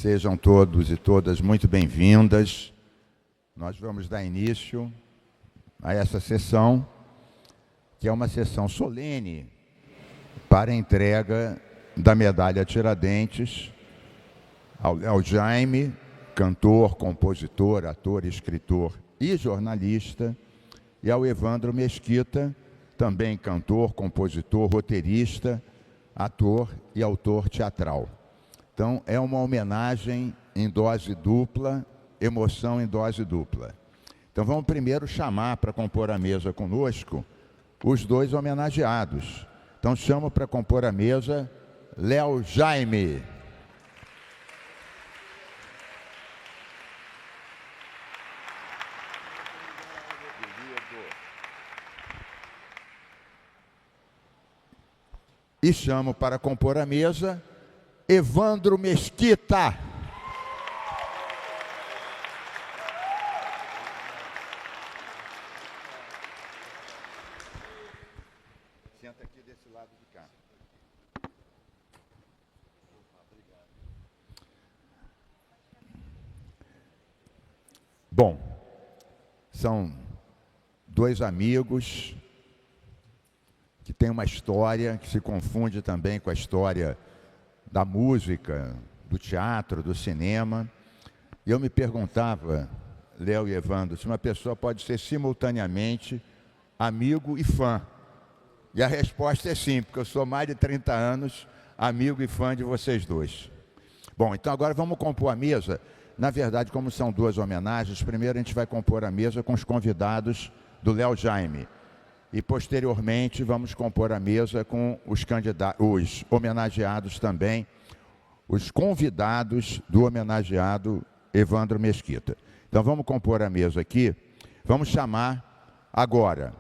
Sejam todos e todas muito bem-vindas. Nós vamos dar início a essa sessão, que é uma sessão solene para a entrega da medalha Tiradentes ao Léo Jaime, cantor, compositor, ator, escritor e jornalista, e ao Evandro Mesquita, também cantor, compositor, roteirista, ator e autor teatral. Então, é uma homenagem em dose dupla, emoção em dose dupla. Então, vamos primeiro chamar para compor a mesa conosco os dois homenageados. Então, chamo para compor a mesa Léo Jaime. E chamo para compor a mesa Evandro Mesquita. Senta aqui desse lado de cá. Bom, são dois amigos que têm uma história que se confunde também com a história da música, do teatro, do cinema. E eu me perguntava, Léo e Evandro, se uma pessoa pode ser simultaneamente amigo e fã. E a resposta é sim, porque eu sou mais de 30 anos amigo e fã de vocês dois. Bom, então agora vamos compor a mesa. Na verdade, como são duas homenagens, primeiro a gente vai compor a mesa com os convidados do Léo Jaime. E, posteriormente, vamos compor a mesa com os homenageados também, os convidados do homenageado Evandro Mesquita. Então, vamos compor a mesa aqui. Vamos chamar agora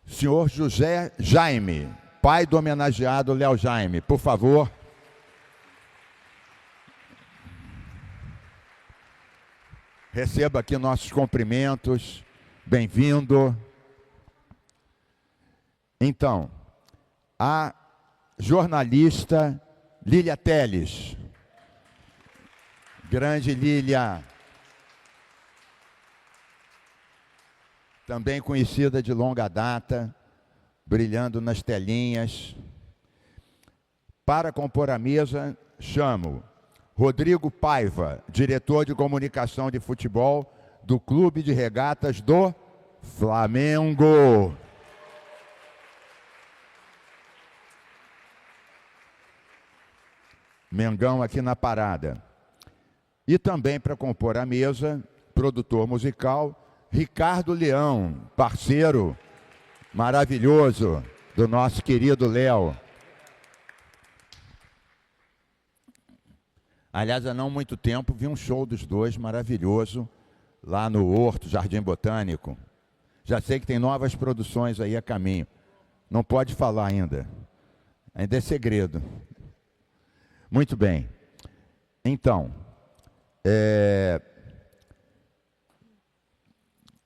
senhor José Jaime, pai do homenageado Léo Jaime. Por favor. Receba aqui nossos cumprimentos. Bem-vindo. Então, a jornalista Lília Teles. Grande Lília. Também conhecida de longa data, brilhando nas telinhas. Para compor a mesa, chamo Rodrigo Paiva, diretor de comunicação de futebol do Clube de Regatas do Flamengo. Mengão aqui na parada. E também para compor a mesa, produtor musical, Ricardo Leão, parceiro maravilhoso do nosso querido Léo. Aliás, há não muito tempo vi um show dos dois maravilhoso lá no Horto, Jardim Botânico. Já sei que tem novas produções aí a caminho. Não pode falar ainda. Ainda é segredo. Muito bem. Então,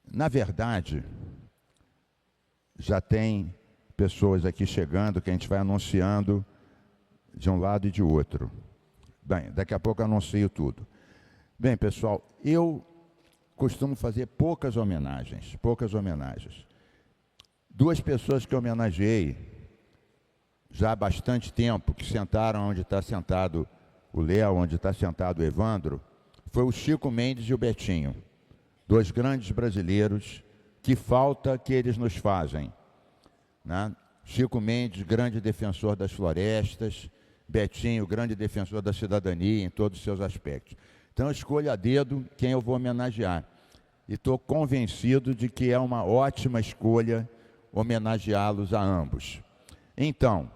na verdade, já tem pessoas aqui chegando que a gente vai anunciando de um lado e de outro. Bem, daqui a pouco eu anuncio tudo. Bem, pessoal, eu costumo fazer poucas homenagens. Duas pessoas que eu homenageei já há bastante tempo, que sentaram onde está sentado o Léo, onde está sentado o Evandro, foi o Chico Mendes e o Betinho. Dois grandes brasileiros, que falta que eles nos fazem, né? Chico Mendes, grande defensor das florestas, Betinho, grande defensor da cidadania em todos os seus aspectos. Então, eu escolho a dedo quem eu vou homenagear. E estou convencido de que é uma ótima escolha homenageá-los a ambos. Então,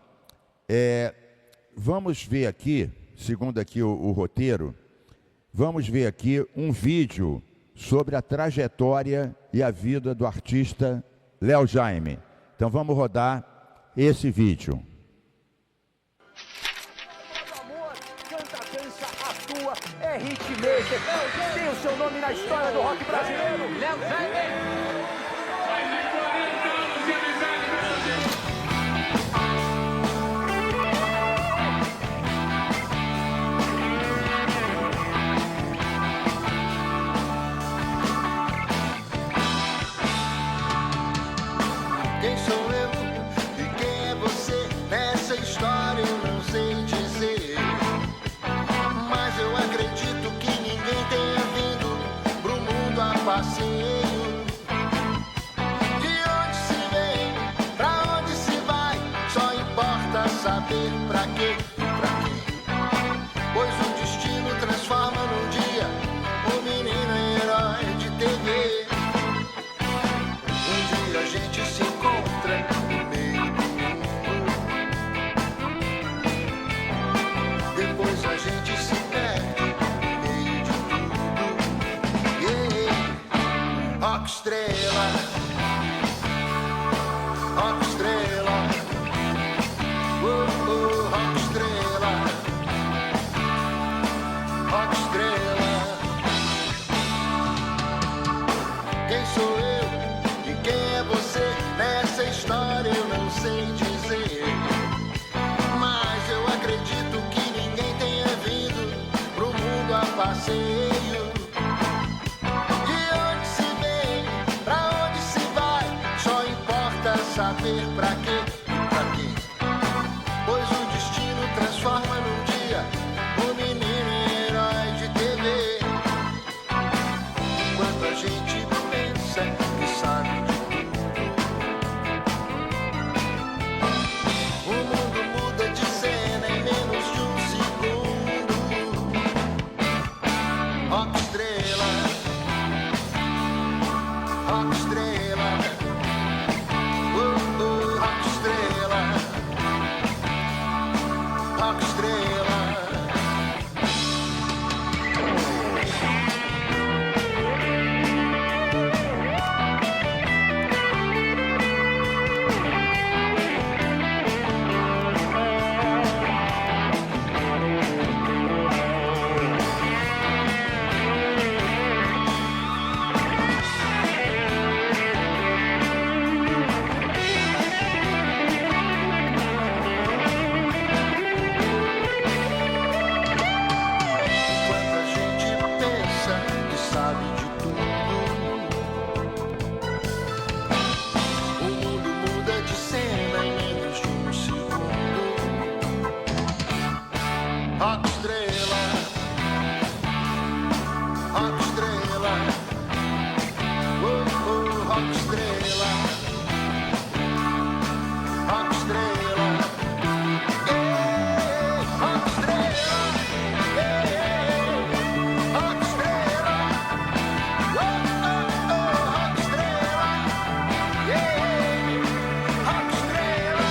vamos ver aqui, segundo aqui o roteiro, vamos ver aqui um vídeo sobre a trajetória e a vida do artista Léo Jaime. Então vamos rodar esse vídeo. Canta, dança, atua, é hitmaker, tem o seu nome na história do rock brasileiro. Léo Jaime. saber pra quê e pra quem. Pois o destino transforma num dia um menino em herói de TV. Um dia a gente se encontra no meio do mundo, depois a gente se perde no meio de tudo. Yeah. Rock estrela, rock estrela, rock estrela, rock estrela. Quem sou eu e quem é você? Nessa história eu não sei dizer, mas eu acredito que ninguém tenha vindo pro mundo a passeio. De onde se vem, pra onde se vai, só importa saber pra quê e pra quem. Pois o destino transforma num dia um menino em herói de TV. Enquanto a gente pensa que sabe de tudo, o mundo muda de cena em menos de um segundo. Rock estrela, rock estrela, rock estrela, rock estrela. Enquanto a gente pensa que sabe de tudo, o mundo muda de cena em menos de um segundo. Rock estrela, rock estrela, rock estrela, rock estrela, rock estrela. Rock estrela, rock estrela, yeah, rock estrela,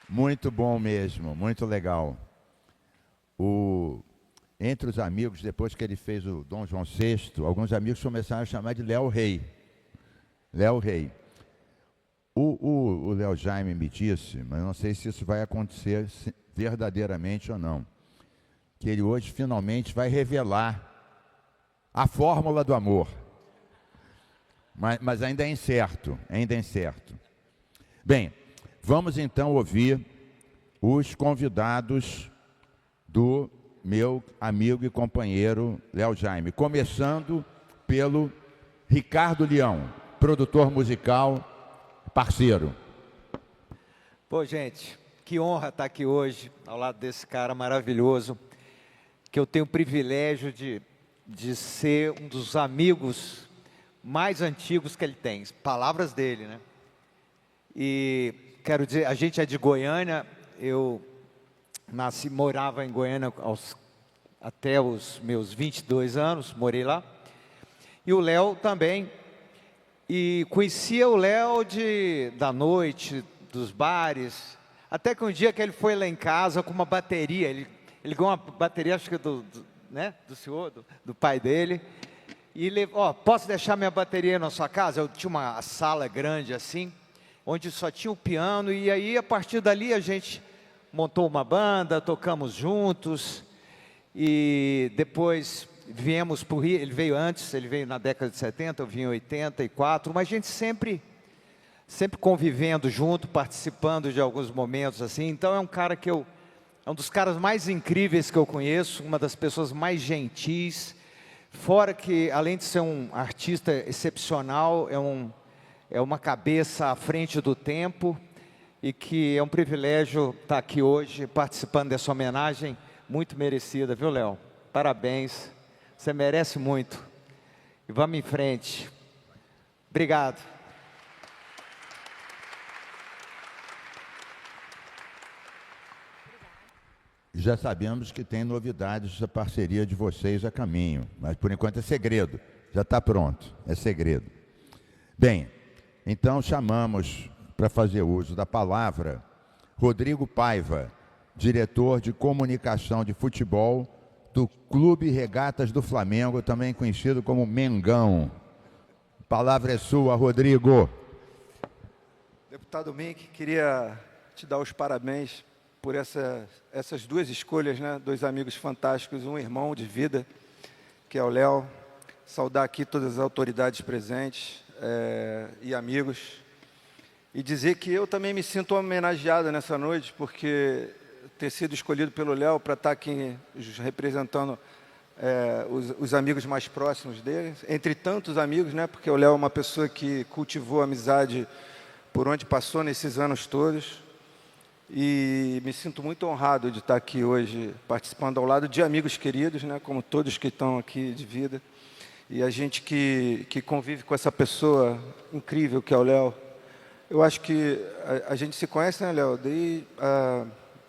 Muito bom mesmo, muito legal. Entre os amigos, depois que ele fez o Dom João VI, alguns amigos começaram a chamar de Léo Rei. Léo Rei. O Léo Jaime me disse, mas não sei se isso vai acontecer verdadeiramente ou não, que ele hoje finalmente vai revelar a fórmula do amor. Mas ainda é incerto, ainda é incerto. Bem, vamos então ouvir os convidados do meu amigo e companheiro Léo Jaime, começando pelo Ricardo Leão, produtor musical, parceiro. Pô, gente, que honra estar aqui hoje, ao lado desse cara maravilhoso, que eu tenho o privilégio de ser um dos amigos mais antigos que ele tem, palavras dele, né? E quero dizer, a gente é de Goiânia, eu morava em Goiânia até os meus 22 anos, morei lá, e o Léo também, e conhecia o Léo da noite, dos bares, até que um dia que ele foi lá em casa com uma bateria, ele ganhou uma bateria, acho que do senhor, do pai dele, e ele, posso deixar minha bateria na sua casa? Eu tinha uma sala grande assim, onde só tinha o piano, e aí a partir dali a gente montou uma banda, tocamos juntos, e depois viemos para o Rio. Ele veio antes, ele veio na década de 70, eu vim em 84, mas a gente sempre convivendo junto, participando de alguns momentos assim. Então é um cara que é um dos caras mais incríveis que eu conheço, uma das pessoas mais gentis, fora que além de ser um artista excepcional, é uma cabeça à frente do tempo e que é um privilégio estar aqui hoje participando dessa homenagem muito merecida, viu, Léo? Parabéns, você merece muito. E vamos em frente. Obrigado. Já sabemos que tem novidades da parceria de vocês a caminho, mas por enquanto é segredo. Já está pronto, é segredo. Bem, então chamamos para fazer uso da palavra Rodrigo Paiva, diretor de comunicação de futebol do Clube Regatas do Flamengo, também conhecido como Mengão. A palavra é sua, Rodrigo. Deputado Mink, queria te dar os parabéns por essas duas escolhas, né? Dois amigos fantásticos, um irmão de vida, que é o Léo. Saudar aqui todas as autoridades presentes e amigos. E dizer que eu também me sinto homenageado nessa noite, porque ter sido escolhido pelo Léo para estar aqui representando os amigos mais próximos dele, entre tantos amigos, né? Porque o Léo é uma pessoa que cultivou amizade por onde passou nesses anos todos. E me sinto muito honrado de estar aqui hoje, participando ao lado de amigos queridos, né? Como todos que estão aqui de vida. E a gente que convive com essa pessoa incrível que é o Léo. Eu acho que a gente se conhece, né, Léo, desde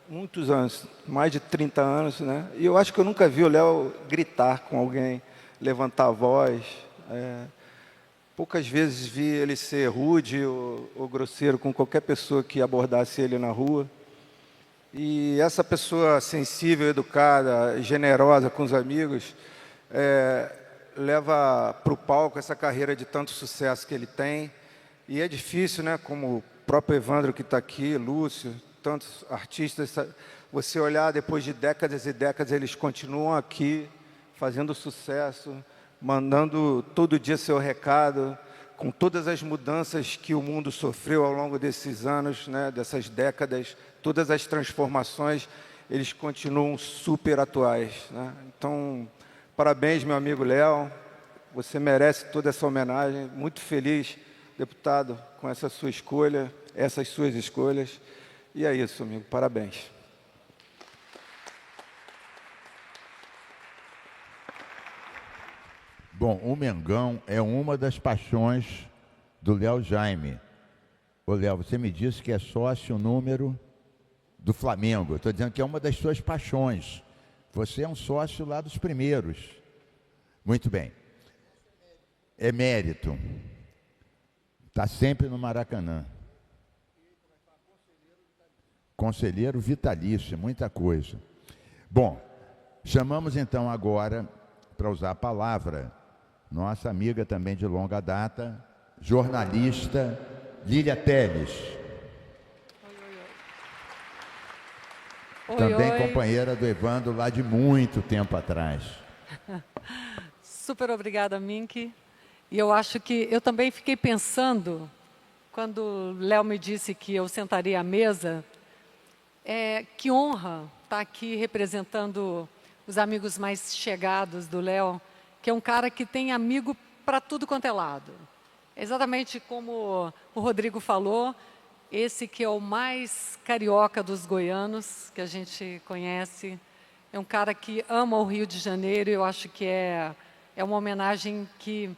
muitos anos, mais de 30 anos, né? E eu acho que eu nunca vi o Léo gritar com alguém, levantar a voz. Poucas vezes vi ele ser rude ou grosseiro com qualquer pessoa que abordasse ele na rua. E essa pessoa sensível, educada, generosa com os amigos, leva para o palco essa carreira de tanto sucesso que ele tem. E é difícil, né, como o próprio Evandro que está aqui, Lúcio, tantos artistas, você olhar depois de décadas e décadas, eles continuam aqui, fazendo sucesso, mandando todo dia seu recado, com todas as mudanças que o mundo sofreu ao longo desses anos, né, dessas décadas, todas as transformações, eles continuam super atuais, né? Então, parabéns, meu amigo Léo, você merece toda essa homenagem, muito feliz, deputado, com essa sua escolha, essas suas escolhas, e é isso, amigo, parabéns. Bom, o Mengão é uma das paixões do Léo Jaime. Ô, Léo, você me disse que é sócio número do Flamengo. Estou dizendo que é uma das suas paixões. Você é um sócio lá dos primeiros. Muito bem. É mérito. Está sempre no Maracanã. Conselheiro vitalício, muita coisa. Bom, chamamos então agora, para usar a palavra, nossa amiga também de longa data, jornalista Lília Telles. Oi, também oi. companheira do Evandro lá de muito tempo atrás. Super obrigada, Mink. E eu acho que eu também fiquei pensando, quando o Léo me disse que eu sentaria à mesa, que honra estar aqui representando os amigos mais chegados do Léo, que é um cara que tem amigo para tudo quanto é lado. Exatamente como o Rodrigo falou, esse que é o mais carioca dos goianos, que a gente conhece, é um cara que ama o Rio de Janeiro, e eu acho que é uma homenagem que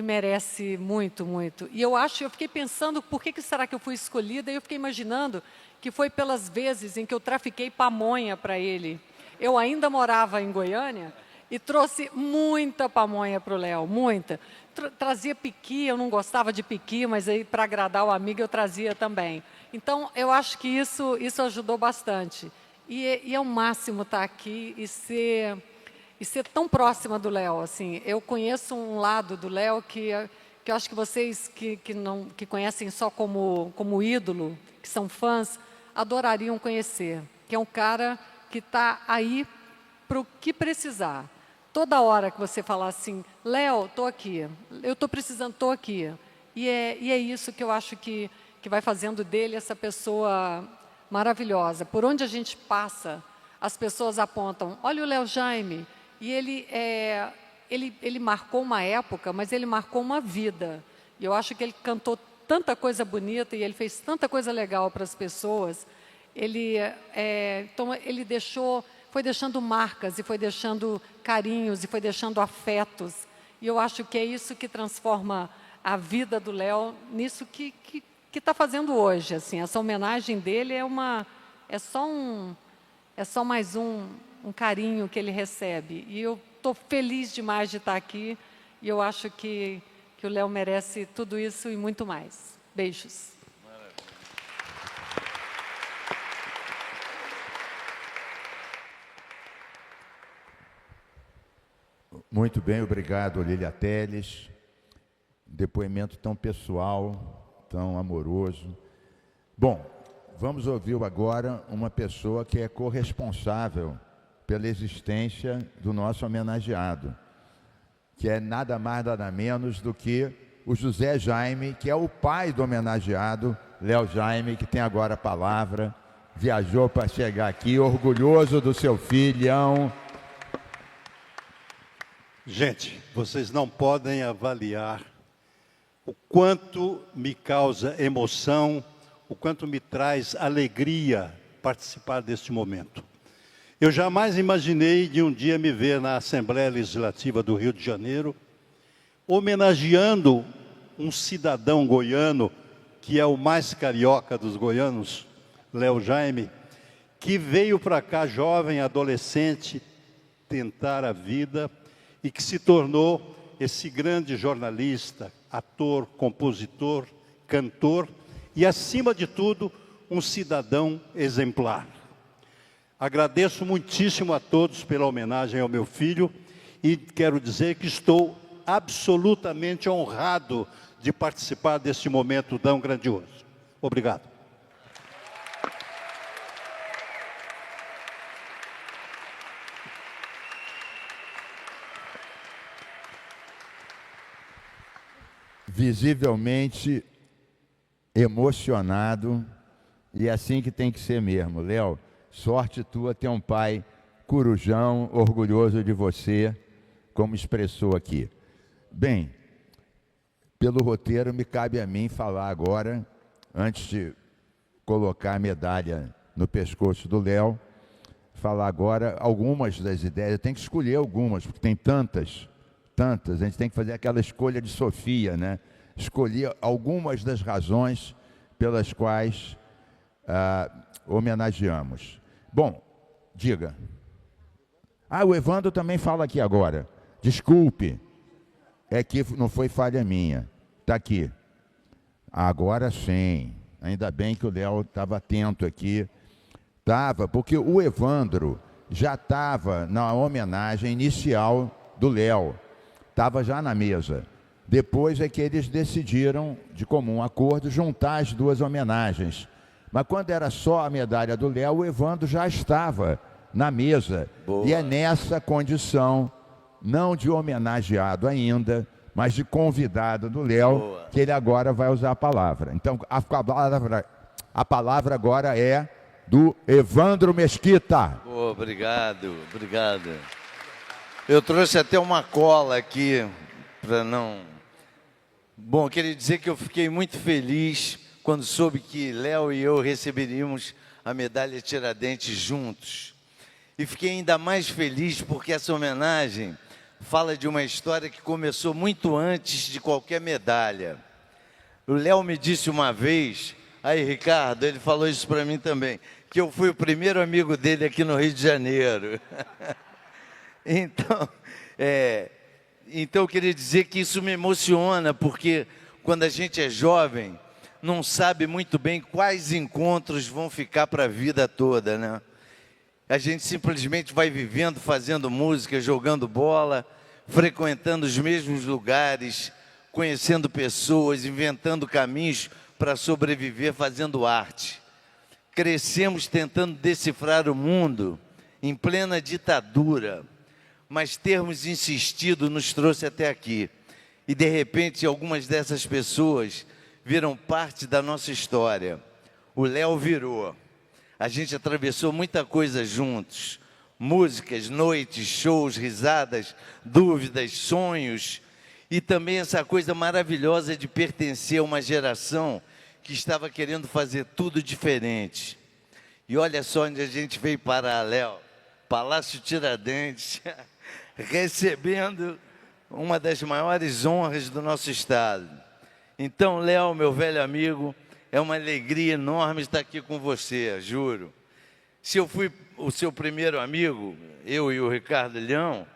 merece muito, muito. E eu fiquei pensando, por que será que eu fui escolhida? E eu fiquei imaginando que foi pelas vezes em que eu trafiquei pamonha para ele. Eu ainda morava em Goiânia e trouxe muita pamonha para o Léo, muita. Trazia piqui, eu não gostava de piqui, mas aí para agradar o amigo eu trazia também. Então, eu acho que isso ajudou bastante. E é o máximo estar aqui e ser tão próxima do Léo. Assim, eu conheço um lado do Léo que eu acho que vocês que conhecem só como ídolo, que são fãs, adorariam conhecer. Que é um cara que está aí para o que precisar. Toda hora que você falar assim, Léo, estou aqui, eu estou precisando, estou aqui. E é isso que eu acho que vai fazendo dele essa pessoa maravilhosa. Por onde a gente passa, as pessoas apontam, olha o Léo Jaime. E ele marcou uma época, mas ele marcou uma vida. E eu acho que ele cantou tanta coisa bonita e ele fez tanta coisa legal para as pessoas. Então ele foi deixando marcas e foi deixando carinhos e foi deixando afetos. E eu acho que é isso que transforma a vida do Léo nisso que está fazendo hoje. Assim, essa homenagem dele é só mais um carinho que ele recebe. E eu estou feliz demais de estar aqui. E eu acho que o Léo merece tudo isso e muito mais. Beijos. Muito bem, obrigado, Lília Teles. Depoimento tão pessoal, tão amoroso. Bom, vamos ouvir agora uma pessoa que é corresponsável pela existência do nosso homenageado, que é nada mais, nada menos do que o José Jaime, que é o pai do homenageado, Léo Jaime, que tem agora a palavra, viajou para chegar aqui, orgulhoso do seu filhão. Gente, vocês não podem avaliar o quanto me causa emoção, o quanto me traz alegria participar deste momento. Eu jamais imaginei de um dia me ver na Assembleia Legislativa do Rio de Janeiro, homenageando um cidadão goiano, que é o mais carioca dos goianos, Léo Jaime, que veio para cá jovem, adolescente, tentar a vida e que se tornou esse grande jornalista, ator, compositor, cantor e, acima de tudo, um cidadão exemplar. Agradeço muitíssimo a todos pela homenagem ao meu filho e quero dizer que estou absolutamente honrado de participar deste momento tão grandioso. Obrigado. Visivelmente emocionado, e é assim que tem que ser mesmo. Léo, sorte tua ter um pai corujão, orgulhoso de você, como expressou aqui. Bem, pelo roteiro me cabe a mim falar agora, antes de colocar a medalha no pescoço do Léo, falar agora algumas das ideias. Eu tenho que escolher algumas, porque tem tantas. A gente tem que fazer aquela escolha de Sofia, né? Escolher algumas das razões pelas quais homenageamos. Bom, diga. O Evandro também fala aqui agora. Desculpe, é que não foi falha minha. Está aqui. Agora sim. Ainda bem que o Léo estava atento aqui. Estava, porque o Evandro já estava na homenagem inicial do Léo. Estava já na mesa. Depois é que eles decidiram, de comum acordo, juntar as duas homenagens. Mas quando era só a medalha do Léo, o Evandro já estava na mesa. Boa. E é nessa condição, não de homenageado ainda, mas de convidado do Léo, que ele agora vai usar a palavra. Então, a palavra agora é do Evandro Mesquita. Obrigado. Eu trouxe até uma cola aqui, para não... Bom, queria dizer que eu fiquei muito feliz quando soube que Léo e eu receberíamos a medalha Tiradentes juntos. E fiquei ainda mais feliz porque essa homenagem fala de uma história que começou muito antes de qualquer medalha. O Léo me disse uma vez, aí Ricardo, ele falou isso para mim também, que eu fui o primeiro amigo dele aqui no Rio de Janeiro. Então eu queria dizer que isso me emociona, porque quando a gente é jovem, não sabe muito bem quais encontros vão ficar para a vida toda, né? A gente simplesmente vai vivendo, fazendo música, jogando bola, frequentando os mesmos lugares, conhecendo pessoas, inventando caminhos para sobreviver fazendo arte. Crescemos tentando decifrar o mundo em plena ditadura, mas termos insistido nos trouxe até aqui. E, de repente, algumas dessas pessoas viram parte da nossa história. O Léo virou. A gente atravessou muita coisa juntos. Músicas, noites, shows, risadas, dúvidas, sonhos. E também essa coisa maravilhosa de pertencer a uma geração que estava querendo fazer tudo diferente. E olha só onde a gente veio parar, Léo. Palácio Tiradentes, recebendo uma das maiores honras do nosso estado. Então, Léo, meu velho amigo, é uma alegria enorme estar aqui com você, juro. Se eu fui o seu primeiro amigo, eu e o Ricardo Leão,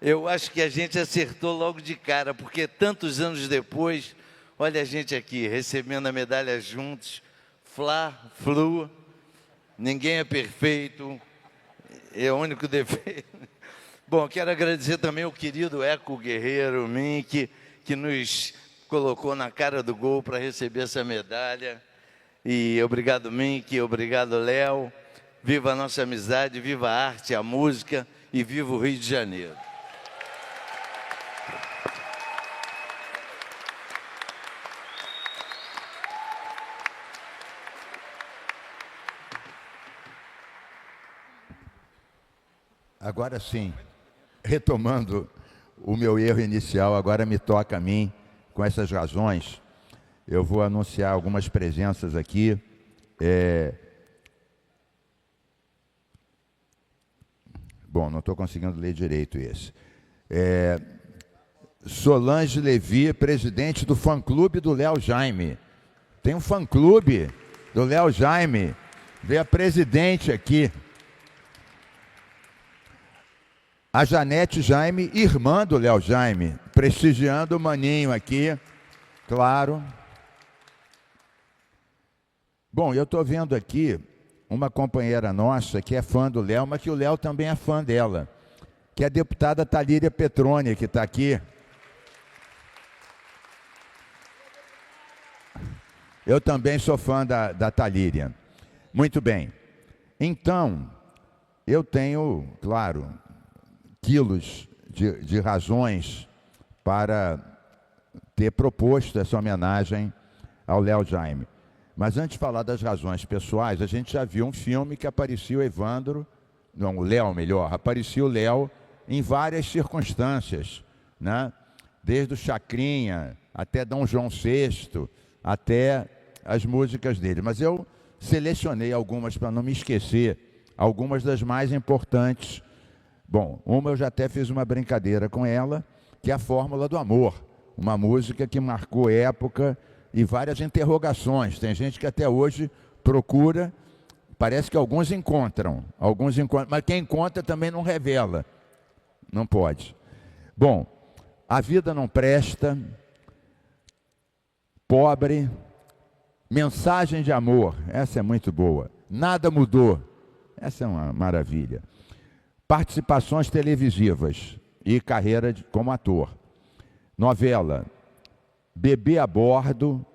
eu acho que a gente acertou logo de cara, porque tantos anos depois, olha a gente aqui, recebendo a medalha juntos, Fla-Flu, ninguém é perfeito, é o único defeito. Bom, quero agradecer também ao querido Eco Guerreiro, Mink, que nos colocou na cara do gol para receber essa medalha. E obrigado, Mink, obrigado, Léo. Viva a nossa amizade, viva a arte, a música e viva o Rio de Janeiro. Agora sim, retomando o meu erro inicial, agora me toca a mim, com essas razões, eu vou anunciar algumas presenças aqui. Bom, não estou conseguindo ler direito esse. Solange Levi, presidente do fã-clube do Léo Jaime. Tem um fã-clube do Léo Jaime. Veio a presidente aqui. A Janete Jaime, irmã do Léo Jaime, prestigiando o maninho aqui, claro. Bom, eu estou vendo aqui uma companheira nossa que é fã do Léo, mas que o Léo também é fã dela, que é a deputada Talíria Petroni, que está aqui. Eu também sou fã da Talíria. Muito bem. Então, eu tenho, claro, quilos de razões para ter proposto essa homenagem ao Léo Jaime. Mas antes de falar das razões pessoais, a gente já viu um filme que aparecia o Evandro, não, o Léo melhor, aparecia o Léo em várias circunstâncias, né? Desde o Chacrinha, até Dom João VI, até as músicas dele. Mas eu selecionei algumas para não me esquecer, algumas das mais importantes. Bom, uma eu já até fiz uma brincadeira com ela, que é a Fórmula do Amor, uma música que marcou época e várias interrogações. Tem gente que até hoje procura, parece que alguns encontram, mas quem encontra também não revela, não pode. Bom, A Vida Não Presta, Pobre, Mensagem de Amor, essa é muito boa. Nada Mudou, essa é uma maravilha. Participações televisivas e carreira como ator. Novela, Bebê a Bordo,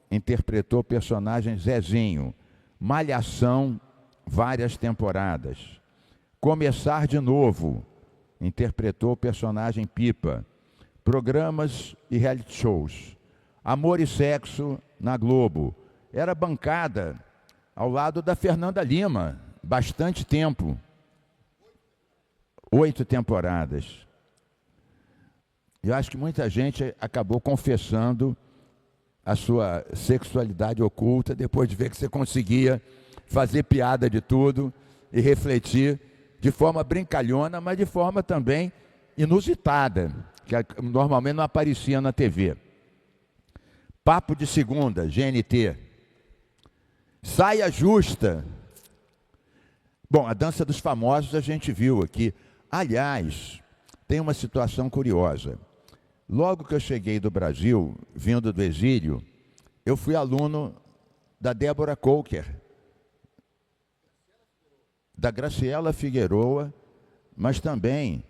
interpretou o personagem Zezinho. Malhação, várias temporadas. Começar de Novo, interpretou o personagem Pipa. Programas e reality shows. Amor e Sexo na Globo. Era bancada ao lado da Fernanda Lima, bastante tempo. 8 temporadas. Eu acho que muita gente acabou confessando a sua sexualidade oculta depois de ver que você conseguia fazer piada de tudo e refletir de forma brincalhona, mas de forma também inusitada, que normalmente não aparecia na TV. Papo de Segunda, GNT. Saia Justa. Bom, a Dança dos Famosos a gente viu aqui. Aliás, tem uma situação curiosa. Logo que eu cheguei do Brasil, vindo do exílio, eu fui aluno da Débora Coker, da Graciela Figueroa, mas também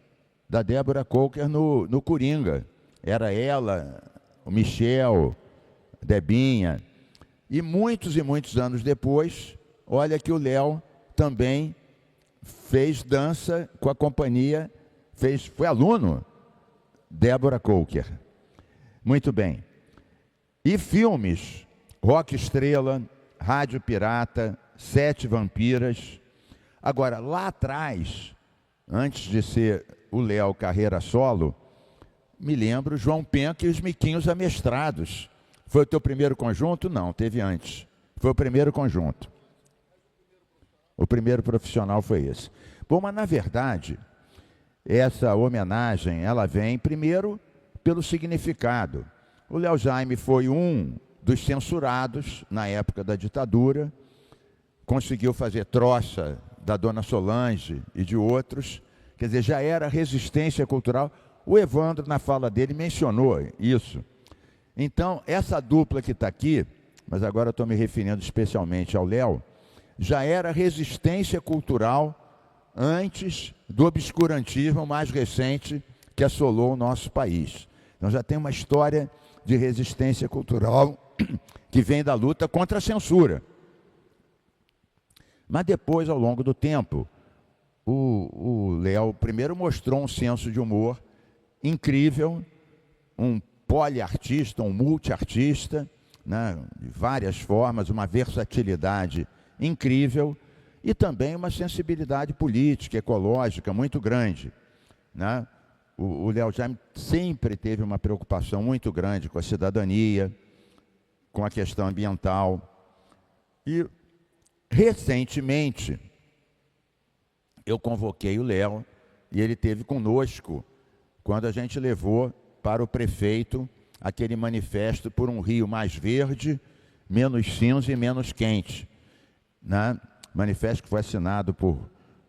da Débora Coker no Coringa. Era ela, o Michel, Debinha. E muitos anos depois, olha que o Léo também fez dança com a companhia, foi aluno, Débora Coker. Muito bem. E filmes, Rock Estrela, Rádio Pirata, Sete Vampiras. Agora, lá atrás, antes de ser o Léo carreira solo, me lembro, João Penca e os Miquinhos Amestrados. Foi o teu primeiro conjunto? Não, teve antes. Foi o primeiro conjunto. O primeiro profissional foi esse. Bom, mas na verdade, essa homenagem, ela vem primeiro pelo significado. O Léo Jaime foi um dos censurados na época da ditadura, conseguiu fazer troça da Dona Solange e de outros, quer dizer, já era resistência cultural. O Evandro, na fala dele, mencionou isso. Então, essa dupla que está aqui, mas agora estou me referindo especialmente ao Léo, já era resistência cultural antes do obscurantismo mais recente que assolou o nosso país. Então já tem uma história de resistência cultural que vem da luta contra a censura. Mas depois, ao longo do tempo, o Léo primeiro mostrou um senso de humor incrível, um poliartista, um multiartista, né, de várias formas, uma versatilidade incrível e também uma sensibilidade política, ecológica muito grande, né? O Léo Jaime sempre teve uma preocupação muito grande com a cidadania, com a questão ambiental. E, recentemente, eu convoquei o Léo e ele esteve conosco quando a gente levou para o prefeito aquele manifesto por um Rio mais verde, menos cinza e menos quente, né? Manifesto que foi assinado por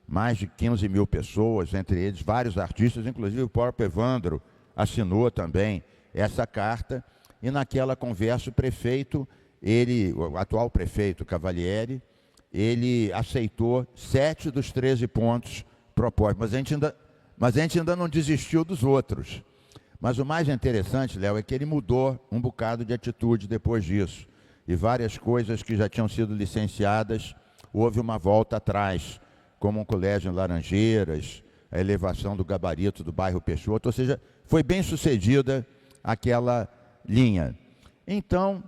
mais de 15 mil pessoas, entre eles vários artistas, inclusive o próprio Evandro assinou também essa carta. E naquela conversa o prefeito, o atual prefeito Cavalieri, ele aceitou 7 dos 13 pontos propostos, mas a gente ainda não desistiu dos outros. Mas o mais interessante, Léo, é que ele mudou um bocado de atitude depois disso. E várias coisas que já tinham sido licenciadas, houve uma volta atrás, como um colégio em Laranjeiras, a elevação do gabarito do bairro Peixoto, ou seja, foi bem sucedida aquela linha. Então,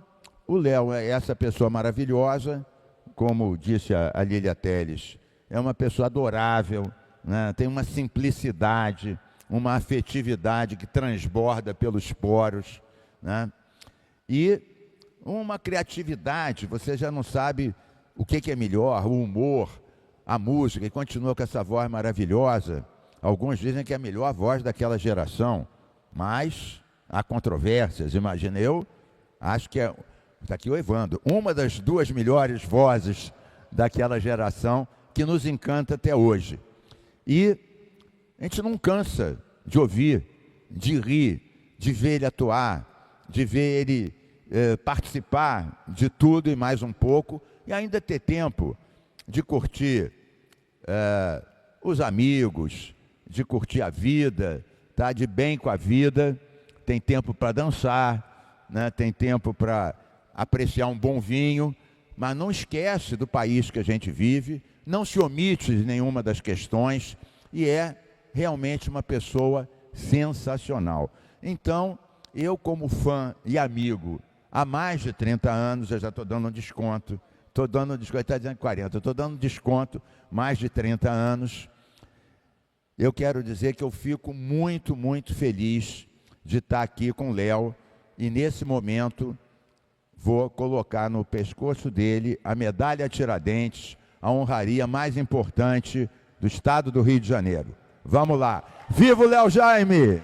o Léo é essa pessoa maravilhosa, como disse a Lília Telles, é uma pessoa adorável, né? Tem uma simplicidade, uma afetividade que transborda pelos poros, né? E uma criatividade, você já não sabe o que é melhor, o humor, a música, e continua com essa voz maravilhosa. Alguns dizem que é a melhor voz daquela geração, mas há controvérsias. Imagina, eu acho que está aqui o Evandro, uma das 2 melhores vozes daquela geração que nos encanta até hoje. E a gente não cansa de ouvir, de rir, de ver ele atuar, de ver ele participar de tudo e mais um pouco, e ainda ter tempo de curtir os amigos, de curtir a vida, tá de bem com a vida, tem tempo para dançar, né? Tem tempo para apreciar um bom vinho, mas não esquece do país que a gente vive, não se omite de nenhuma das questões e é realmente uma pessoa sensacional. Então, eu como fã e amigo há mais de 30 anos, eu já estou dando um desconto, está dizendo 40, estou dando desconto, mais de 30 anos. Eu quero dizer que eu fico muito, muito feliz de estar aqui com o Léo e nesse momento vou colocar no pescoço dele a medalha Tiradentes, a honraria mais importante do estado do Rio de Janeiro. Vamos lá. Viva o Léo Jaime!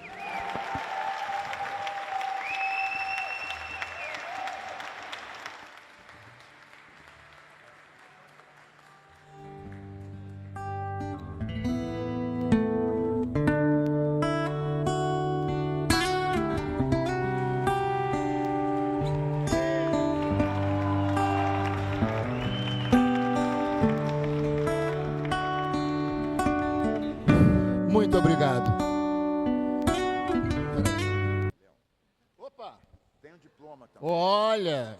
Muito obrigado. Opa, tem um diploma também. Olha,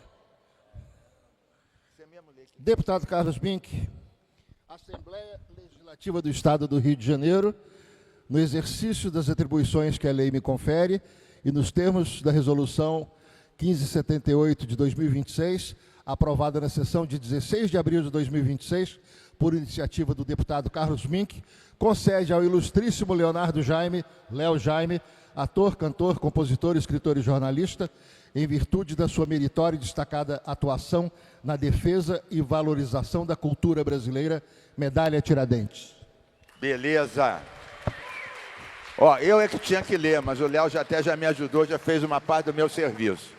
deputado Carlos Bink, Assembleia Legislativa do Estado do Rio de Janeiro, no exercício das atribuições que a lei me confere e nos termos da Resolução 1578 de 2026, aprovada na sessão de 16 de abril de 2026, por iniciativa do deputado Carlos Mink, concede ao ilustríssimo Leonardo Jaime, Léo Jaime, ator, cantor, compositor, escritor e jornalista, em virtude da sua meritória e destacada atuação na defesa e valorização da cultura brasileira, medalha Tiradentes. Beleza. Ó, eu é que tinha que ler, mas o Léo já me ajudou, já fez uma parte do meu serviço.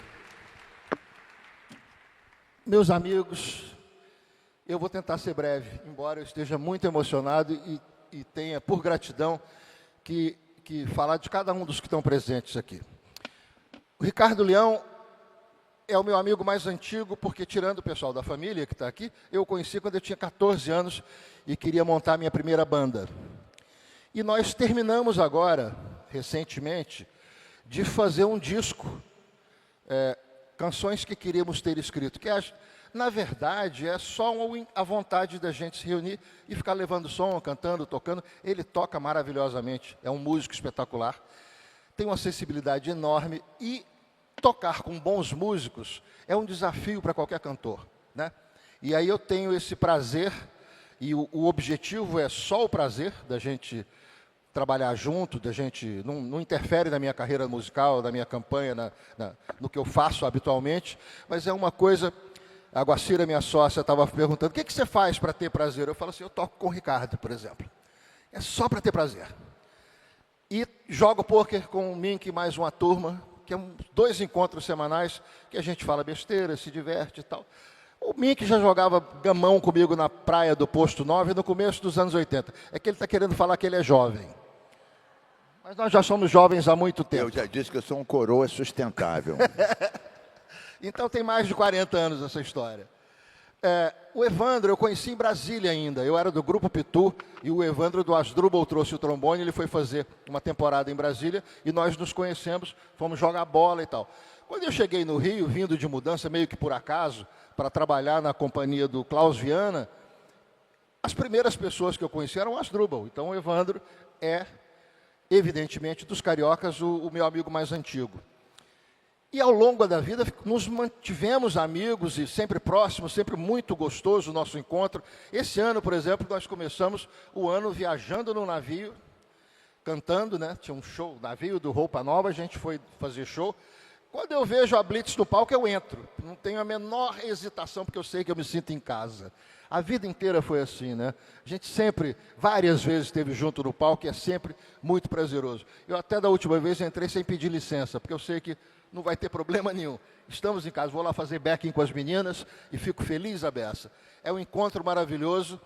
Meus amigos, eu vou tentar ser breve, embora eu esteja muito emocionado e tenha, por gratidão, que falar de cada um dos que estão presentes aqui. O Ricardo Leão é o meu amigo mais antigo, porque, tirando o pessoal da família que está aqui, eu o conheci quando eu tinha 14 anos e queria montar minha primeira banda. E nós terminamos agora, recentemente, de fazer um disco, canções que queríamos ter escrito, que na verdade é só a vontade da gente se reunir e ficar levando som, cantando, tocando. Ele toca maravilhosamente, é um músico espetacular, tem uma sensibilidade enorme e tocar com bons músicos é um desafio para qualquer cantor, né? E aí eu tenho esse prazer, e o objetivo é só o prazer da gente trabalhar junto, da gente não interfere na minha carreira musical, na minha campanha, no que eu faço habitualmente, mas é uma coisa. A Guacira, minha sócia, estava perguntando: o que você faz para ter prazer? Eu falo assim: eu toco com o Ricardo, por exemplo. É só para ter prazer. E jogo pôquer com o Mink e mais uma turma, que é 2 encontros semanais, que a gente fala besteira, se diverte e tal. O Mink já jogava gamão comigo na praia do Posto 9 no começo dos anos 80. É que ele está querendo falar que ele é jovem. Mas nós já somos jovens há muito tempo. Eu já disse que eu sou um coroa sustentável. Então tem mais de 40 anos essa história. O Evandro eu conheci em Brasília ainda. Eu era do Grupo Pitu e o Evandro do Asdrubal trouxe o trombone. Ele foi fazer uma temporada em Brasília e nós nos conhecemos, fomos jogar bola e tal. Quando eu cheguei no Rio, vindo de mudança, meio que por acaso, para trabalhar na companhia do Klaus Viana, as primeiras pessoas que eu conheci eram o Asdrubal. Então o Evandro é, evidentemente, dos cariocas, o meu amigo mais antigo. E ao longo da vida nos mantivemos amigos e sempre próximos, sempre muito gostoso o nosso encontro. Esse ano, por exemplo, nós começamos o ano viajando no navio, cantando, né? Tinha um show, navio do Roupa Nova, a gente foi fazer show. Quando eu vejo a Blitz no palco, eu entro. Não tenho a menor hesitação, porque eu sei que eu me sinto em casa. A vida inteira foi assim, né? A gente sempre, várias vezes, esteve junto no palco e é sempre muito prazeroso. Eu até da última vez entrei sem pedir licença, porque eu sei que não vai ter problema nenhum. Estamos em casa, vou lá fazer backing com as meninas e fico feliz a beça. É um encontro maravilhoso.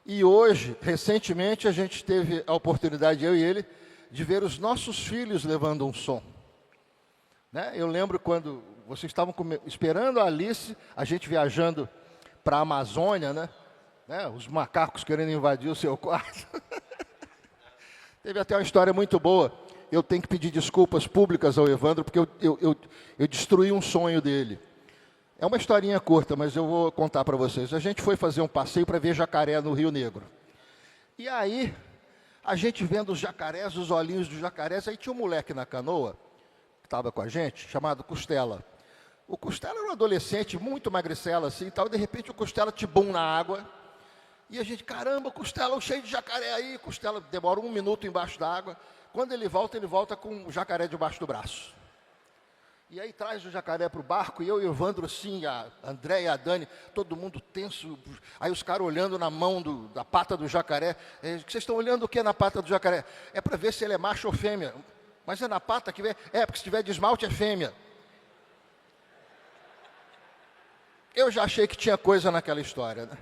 E hoje, recentemente, a gente teve a oportunidade, eu e ele, de ver os nossos filhos levando um som. Né? Eu lembro quando vocês estavam esperando a Alice, a gente viajando para a Amazônia, né? Os macacos querendo invadir o seu quarto. Teve até uma história muito boa. Eu tenho que pedir desculpas públicas ao Evandro, porque eu destruí um sonho dele. É uma historinha curta, mas eu vou contar para vocês. A gente foi fazer um passeio para ver jacaré no Rio Negro. E aí, a gente vendo os jacarés, os olhinhos dos jacarés, aí tinha um moleque na canoa, que estava com a gente, chamado Costela. O Costela era um adolescente, muito magricela assim e tal, e de repente o Costela tibum na água. E a gente, caramba, Costela, cheio de jacaré aí. Costela demora 1 minuto embaixo da água. Quando ele volta com o jacaré debaixo do braço. E aí traz o jacaré para o barco, e eu e o Evandro, assim, a André e a Dani, todo mundo tenso. Aí os caras olhando na mão da pata do jacaré. Vocês estão olhando o que na pata do jacaré? É para ver se ele é macho ou fêmea. Mas é na pata que vê? É, porque se tiver de esmalte é fêmea. Eu já achei que tinha coisa naquela história, né?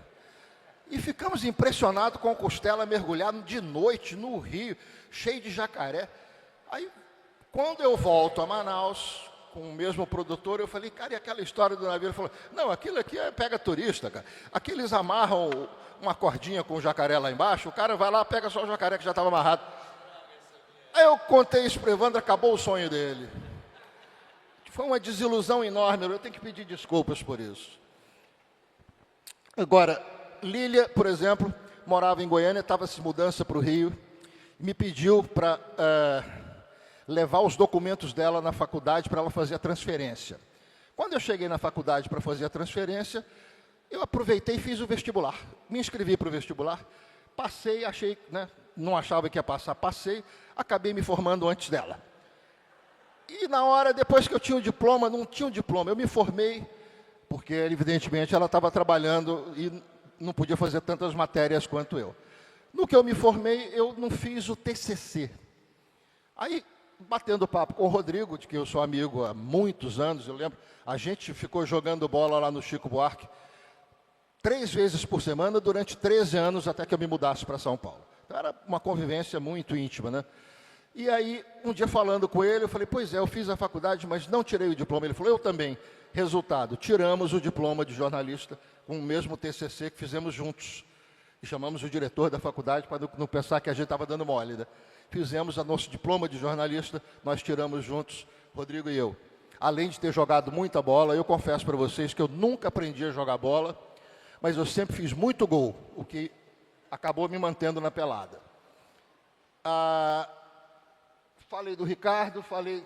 E ficamos impressionados com o Costela mergulhado de noite no rio, cheio de jacaré. Aí, quando eu volto a Manaus, com o mesmo produtor, eu falei, cara, e aquela história do navio? Ele falou, não, aquilo aqui pega turista, cara. Aqui eles amarram uma cordinha com o jacaré lá embaixo, o cara vai lá, pega só o jacaré que já estava amarrado. Aí eu contei isso para o Evandro, acabou o sonho dele. Foi uma desilusão enorme, eu tenho que pedir desculpas por isso. Agora, Lília, por exemplo, morava em Goiânia, estava se mudança para o Rio, me pediu para levar os documentos dela na faculdade para ela fazer a transferência. Quando eu cheguei na faculdade para fazer a transferência, Eu aproveitei e fiz o vestibular. Me inscrevi para o vestibular, passei, achei, né, não achava que ia passar, passei, acabei me formando antes dela. E na hora, depois que eu tinha o diploma, não tinha o diploma, eu me formei, porque evidentemente ela estava trabalhando e não podia fazer tantas matérias quanto eu. No que eu me formei, eu não fiz o TCC. Aí, batendo papo com o Rodrigo, de que eu sou amigo há muitos anos, eu lembro, a gente ficou jogando bola lá no Chico Buarque 3 vezes por semana durante 13 anos, até que eu me mudasse para São Paulo. Então, era uma convivência muito íntima, né? E aí, um dia falando com ele, eu falei, pois é, eu fiz a faculdade, mas não tirei o diploma. Ele falou, eu também. Resultado, tiramos o diploma de jornalista com o mesmo TCC que fizemos juntos. E chamamos o diretor da faculdade para não pensar que a gente estava dando mole, né? Fizemos o nosso diploma de jornalista, nós tiramos juntos, Rodrigo e eu. Além de ter jogado muita bola, eu confesso para vocês que eu nunca aprendi a jogar bola, mas eu sempre fiz muito gol, o que acabou me mantendo na pelada. Falei do Ricardo, falei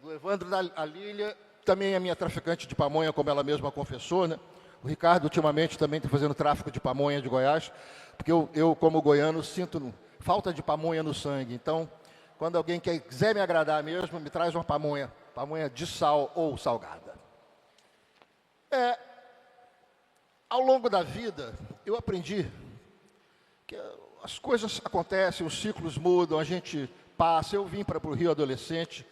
do Evandro, da Lília, também a minha traficante de pamonha, como ela mesma confessou, né? O Ricardo, ultimamente, também está fazendo tráfico de pamonha de Goiás, porque eu como goiano, sinto falta de pamonha no sangue. Então, quando alguém quiser me agradar mesmo, me traz uma pamonha de sal ou salgada. Ao longo da vida, eu aprendi que as coisas acontecem, os ciclos mudam, a gente passa. Eu vim para o Rio adolescente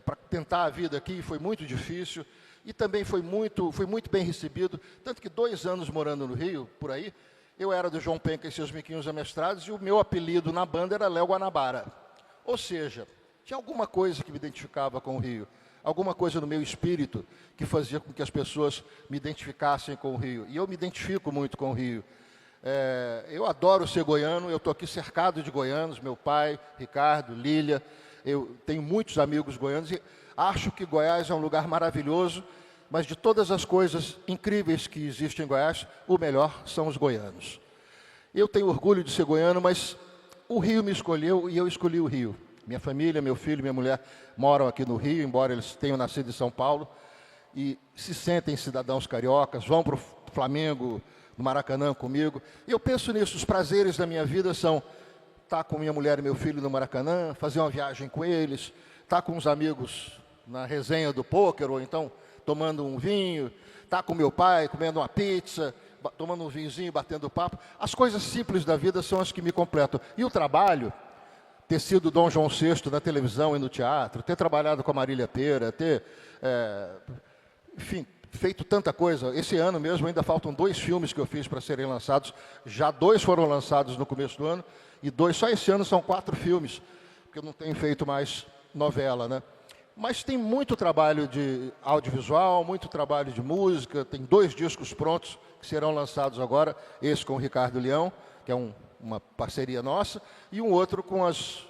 para tentar a vida aqui, foi muito difícil. E também fui muito bem recebido, tanto que 2 anos morando no Rio, por aí, eu era do João Penca e seus Miquinhos Amestrados, e o meu apelido na banda era Léo Guanabara. Ou seja, tinha alguma coisa que me identificava com o Rio, alguma coisa no meu espírito que fazia com que as pessoas me identificassem com o Rio. E eu me identifico muito com o Rio. Eu adoro ser goiano, eu estou aqui cercado de goianos, meu pai, Ricardo, Lília, eu tenho muitos amigos goianos, e acho que Goiás é um lugar maravilhoso, mas de todas as coisas incríveis que existem em Goiás, o melhor são os goianos. Eu tenho orgulho de ser goiano, mas o Rio me escolheu e eu escolhi o Rio. Minha família, meu filho, minha mulher moram aqui no Rio, embora eles tenham nascido em São Paulo, e se sentem cidadãos cariocas, vão para o Flamengo, no Maracanã comigo. E eu penso nisso, os prazeres da minha vida são estar com minha mulher e meu filho no Maracanã, fazer uma viagem com eles, estar com os amigos na resenha do pôquer, ou então tomando um vinho, estar com meu pai, comendo uma pizza, tomando um vinhozinho, batendo papo. As coisas simples da vida são as que me completam. E o trabalho, ter sido Dom João VI na televisão e no teatro, ter trabalhado com a Marília Pêra, ter, enfim, feito tanta coisa. Esse ano mesmo ainda faltam 2 filmes que eu fiz para serem lançados. Já 2 foram lançados no começo do ano, e 2, só esse ano são 4 filmes, porque eu não tenho feito mais novela, né? Mas tem muito trabalho de audiovisual, muito trabalho de música, tem 2 discos prontos que serão lançados agora, esse com o Ricardo Leão, que é uma parceria nossa, e um outro com as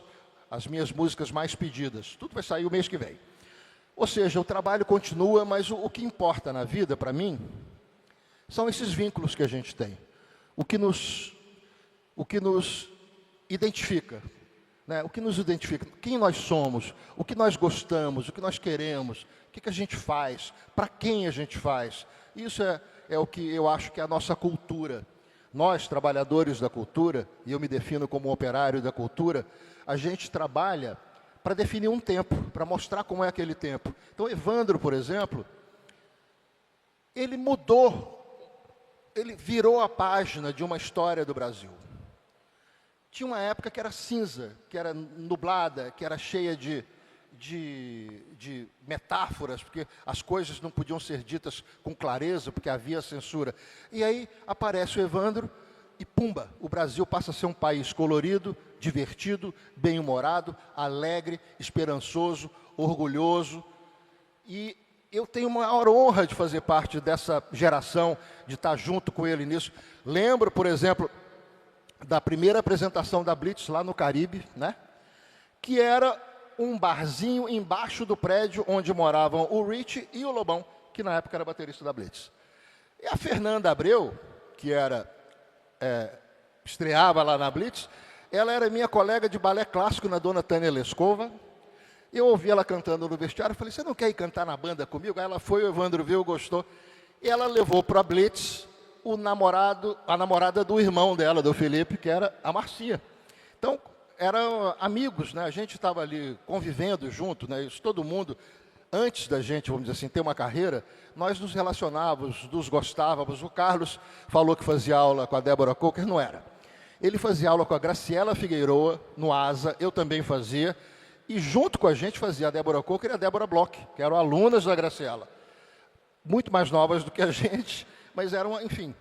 minhas músicas mais pedidas. Tudo vai sair o mês que vem. Ou seja, o trabalho continua, mas o que importa na vida, para mim, são esses vínculos que a gente tem. O que nos identifica. O que nos identifica, quem nós somos, o que nós gostamos, o que nós queremos, o que a gente faz, para quem a gente faz. Isso é o que eu acho que é a nossa cultura. Nós, trabalhadores da cultura, e eu me defino como operário da cultura, a gente trabalha para definir um tempo, para mostrar como é aquele tempo. Então, Evandro, por exemplo, ele virou a página de uma história do Brasil. Tinha uma época que era cinza, que era nublada, que era cheia de metáforas, porque as coisas não podiam ser ditas com clareza, porque havia censura. E aí aparece o Evandro e, pumba, o Brasil passa a ser um país colorido, divertido, bem-humorado, alegre, esperançoso, orgulhoso. E eu tenho a maior honra de fazer parte dessa geração, de estar junto com ele nisso. Lembro, por exemplo, da primeira apresentação da Blitz lá no Caribe, né? Que era um barzinho embaixo do prédio onde moravam o Rich e o Lobão, que na época era baterista da Blitz. E a Fernanda Abreu, que estreava lá na Blitz, ela era minha colega de balé clássico na Dona Tânia Lescova. Eu ouvi ela cantando no vestiário, falei, você não quer ir cantar na banda comigo? Aí ela foi, o Evandro viu, gostou. E ela levou para a Blitz a namorada do irmão dela, do Felipe, que era a Marcia. Então, eram amigos, né? A gente estava ali convivendo junto, né? Isso, todo mundo, antes da gente, vamos dizer assim, ter uma carreira, nós nos relacionávamos, nos gostávamos. O Carlos falou que fazia aula com a Débora Coker, não era. Ele fazia aula com a Graciela Figueiroa, no ASA, eu também fazia, e junto com a gente fazia a Débora Coker e a Débora Bloch, que eram alunas da Graciela. Muito mais novas do que a gente, mas eram, enfim.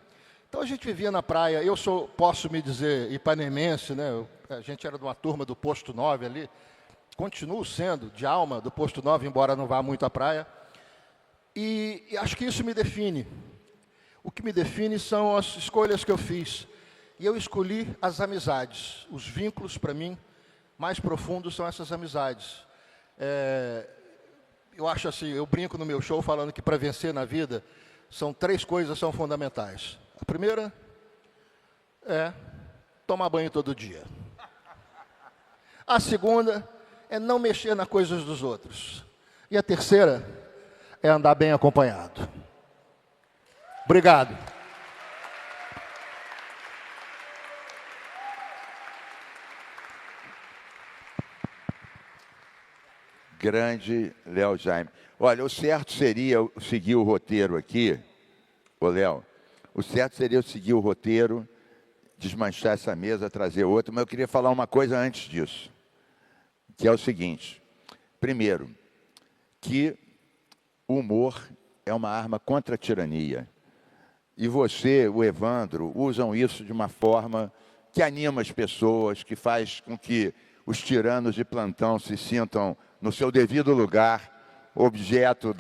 Então a gente vivia na praia, posso me dizer, ipanemense, né? A gente era de uma turma do Posto 9 ali, continuo sendo de alma do Posto 9, embora não vá muito à praia, e acho que isso me define. O que me define são as escolhas que eu fiz. E eu escolhi as amizades. Os vínculos, para mim, mais profundos são essas amizades. Eu acho assim, eu brinco no meu show falando que para vencer na vida, são 3 coisas que são fundamentais. A primeira é tomar banho todo dia. A segunda é não mexer nas coisas dos outros. E a terceira é andar bem acompanhado. Obrigado. Grande Léo Jaime. Olha, o certo seria eu seguir o roteiro aqui, ô Léo. O certo seria eu seguir o roteiro, desmanchar essa mesa, trazer outra, mas eu queria falar uma coisa antes disso, que é o seguinte. Primeiro, que o humor é uma arma contra a tirania. E você, o Evandro, usam isso de uma forma que anima as pessoas, que faz com que os tiranos de plantão se sintam no seu devido lugar, objeto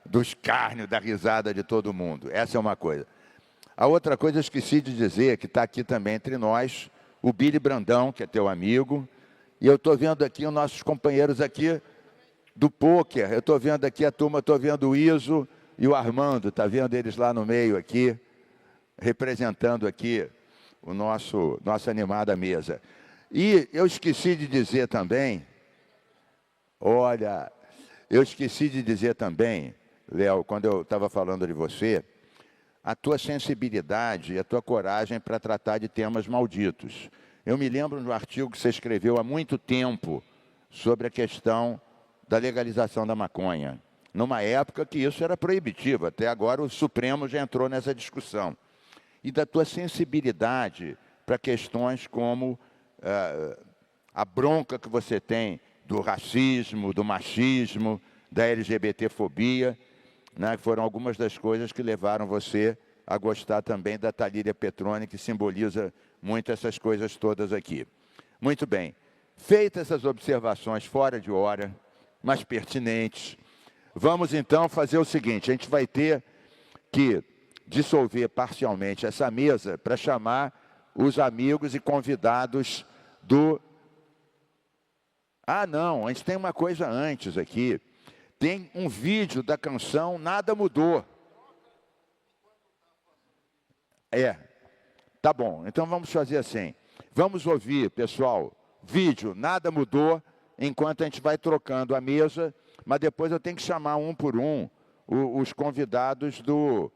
do escárnio, da risada de todo mundo. Essa é uma coisa. A outra coisa, eu esqueci de dizer, que está aqui também entre nós, o Billy Brandão, que é teu amigo, e eu estou vendo aqui os nossos companheiros aqui do pôquer, eu estou vendo aqui a turma, estou vendo o Iso e o Armando, está vendo eles lá no meio aqui, representando aqui o nossa animada mesa. E eu esqueci de dizer também, olha, eu esqueci de dizer também, Léo, quando eu estava falando de você, a tua sensibilidade e a tua coragem para tratar de temas malditos. Eu me lembro de um artigo que você escreveu há muito tempo sobre a questão da legalização da maconha, numa época que isso era proibitivo, até agora o Supremo já entrou nessa discussão. E da tua sensibilidade para questões como a bronca que você tem do racismo, do machismo, da LGBTfobia, né, que foram algumas das coisas que levaram você a gostar também da Thalíria Petroni, que simboliza muito essas coisas todas aqui. Muito bem. Feitas essas observações fora de hora, mas pertinentes, vamos então fazer o seguinte, a gente vai ter que dissolver parcialmente essa mesa para chamar os amigos e convidados do... Ah, não, a gente tem uma coisa antes aqui. Tem um vídeo da canção Nada Mudou. Tá bom, então vamos fazer assim. Vamos ouvir, pessoal, vídeo Nada Mudou, enquanto a gente vai trocando a mesa, mas depois eu tenho que chamar um por um os convidados do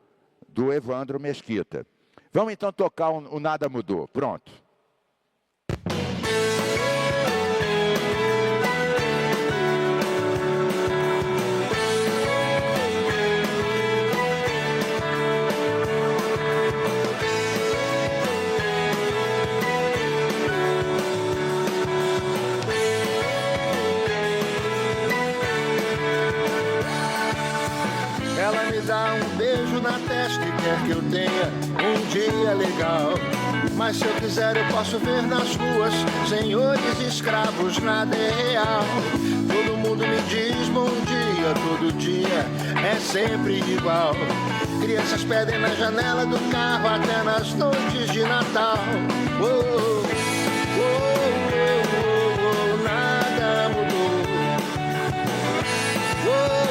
Evandro Mesquita. Vamos então tocar o Nada Mudou. Pronto. Ela me dá um beijo na testa e quer que eu tenha um dia legal. Mas se eu quiser eu posso ver nas ruas senhores escravos, nada é real. Todo mundo me diz bom dia, todo dia é sempre igual. Crianças pedem na janela do carro até nas noites de Natal. Oh, oh, oh, oh, oh, nada mudou. Oh,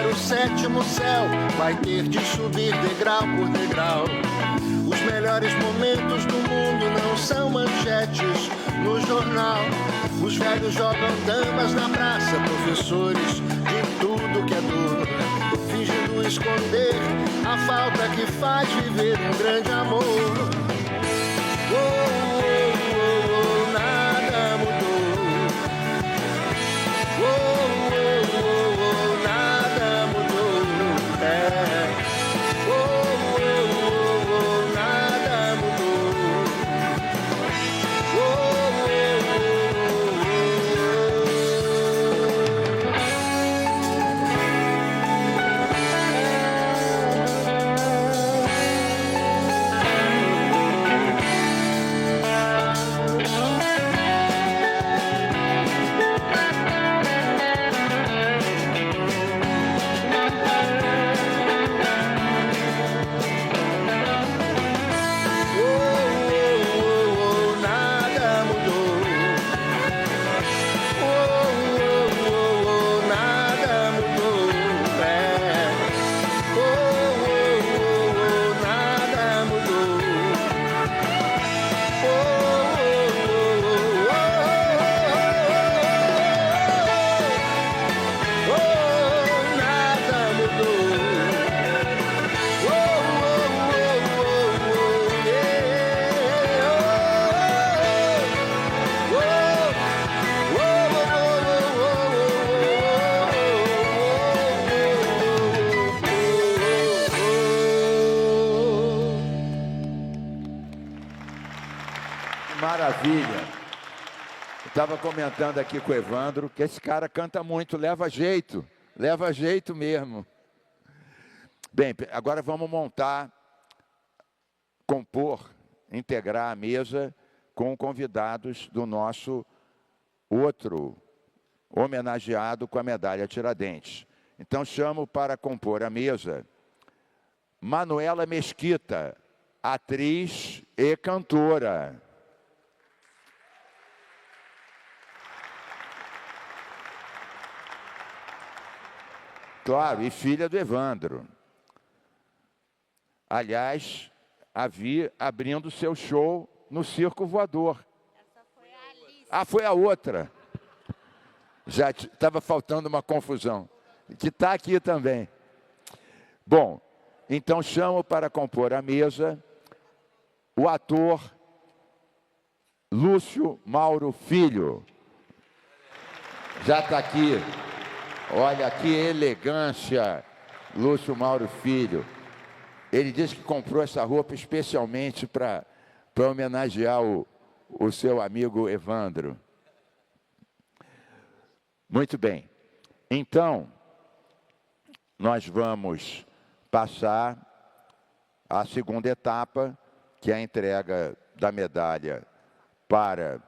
chegar o sétimo céu, vai ter de subir degrau por degrau. Os melhores momentos do mundo não são manchetes no jornal. Os velhos jogam damas na praça, professores de tudo que é duro, fingindo esconder a falta que faz viver um grande amor. Oh, oh, oh, oh, nada mudou. Oh, oh, oh, oh, nada mudou. Oh, oh, oh, oh, nada mudou. Oh, oh, oh, oh. Maravilha. Estava comentando aqui com o Evandro que esse cara canta muito, leva jeito mesmo. Bem, agora vamos montar, compor, integrar a mesa com convidados do nosso outro homenageado com a medalha Tiradentes. Então chamo para compor a mesa Manuela Mesquita, atriz e cantora. Claro, e filha do Evandro. Aliás, a vi abrindo seu show no Circo Voador. Essa foi a Alice. Ah, foi a outra. Já estava faltando uma confusão. Que está aqui também. Bom, então chamo para compor a mesa o ator Lúcio Mauro Filho. Já está aqui. Olha que elegância, Lúcio Mauro Filho. Ele disse que comprou essa roupa especialmente para homenagear o seu amigo Evandro. Muito bem. Então, nós vamos passar à segunda etapa, que é a entrega da medalha para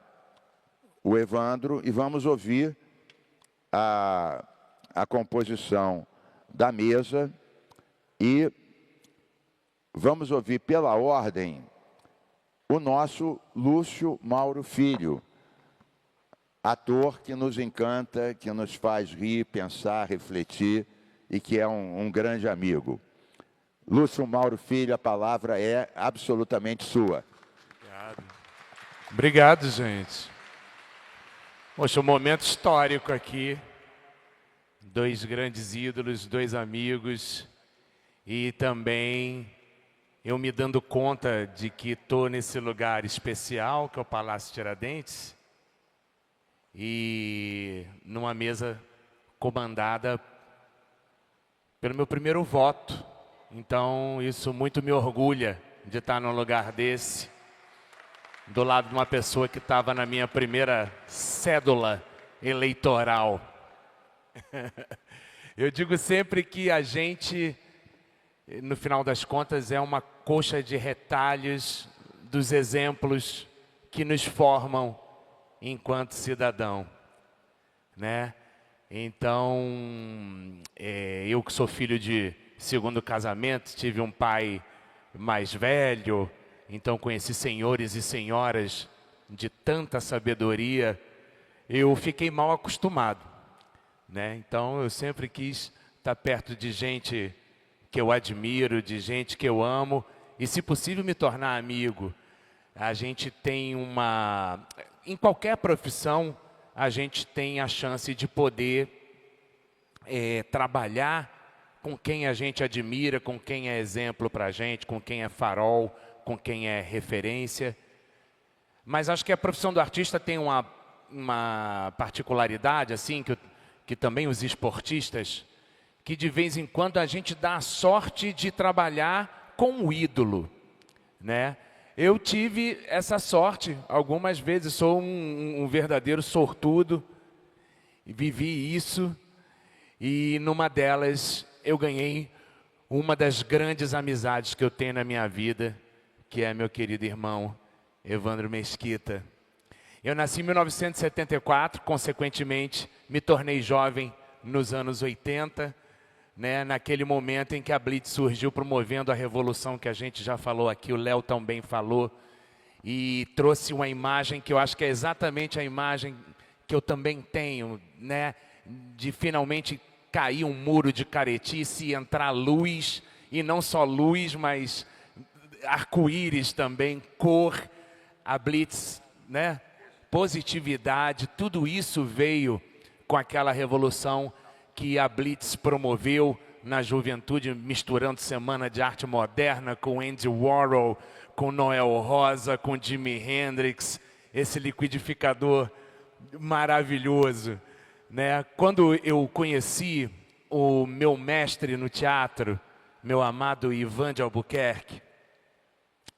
o Evandro, e vamos ouvir a composição da mesa e vamos ouvir pela ordem o nosso Lúcio Mauro Filho, ator que nos encanta, que nos faz rir, pensar, refletir e que é um grande amigo. Lúcio Mauro Filho, a palavra é absolutamente sua. Obrigado. Obrigado, gente. Poxa, um momento histórico aqui. Dois grandes ídolos, dois amigos. E também eu me dando conta de que estou nesse lugar especial, que é o Palácio Tiradentes. E numa mesa comandada pelo meu primeiro voto. Então, isso muito me orgulha de estar num lugar desse, do lado de uma pessoa que estava na minha primeira cédula eleitoral. Eu digo sempre que a gente, no final das contas, é uma coxa de retalhos dos exemplos que nos formam enquanto cidadão, né? Então, eu que sou filho de segundo casamento, tive um pai mais velho, então conheci senhores e senhoras de tanta sabedoria, eu fiquei mal acostumado, né? Então eu sempre quis estar perto de gente que eu admiro, de gente que eu amo e, se possível, me tornar amigo. A gente tem em qualquer profissão, a gente tem a chance de poder trabalhar com quem a gente admira, com quem é exemplo para a gente, com quem é farol, com quem é referência. Mas acho que a profissão do artista tem uma particularidade, assim, que também os esportistas, que de vez em quando a gente dá a sorte de trabalhar com o ídolo, né? Eu tive essa sorte algumas vezes, sou um verdadeiro sortudo, vivi isso, e numa delas eu ganhei uma das grandes amizades que eu tenho na minha vida, que é meu querido irmão Evandro Mesquita. Eu nasci em 1974, consequentemente me tornei jovem nos anos 80, né, naquele momento em que a Blitz surgiu promovendo a revolução que a gente já falou aqui, o Léo também falou, e trouxe uma imagem que eu acho que é exatamente a imagem que eu também tenho, né, de finalmente cair um muro de caretice e entrar luz, e não só luz, mas arco-íris também, cor, a Blitz, né, positividade, tudo isso veio com aquela revolução que a Blitz promoveu na juventude, misturando Semana de Arte Moderna com Andy Warhol, com Noel Rosa, com Jimi Hendrix, esse liquidificador maravilhoso, né? Quando eu conheci o meu mestre no teatro, meu amado Ivan de Albuquerque,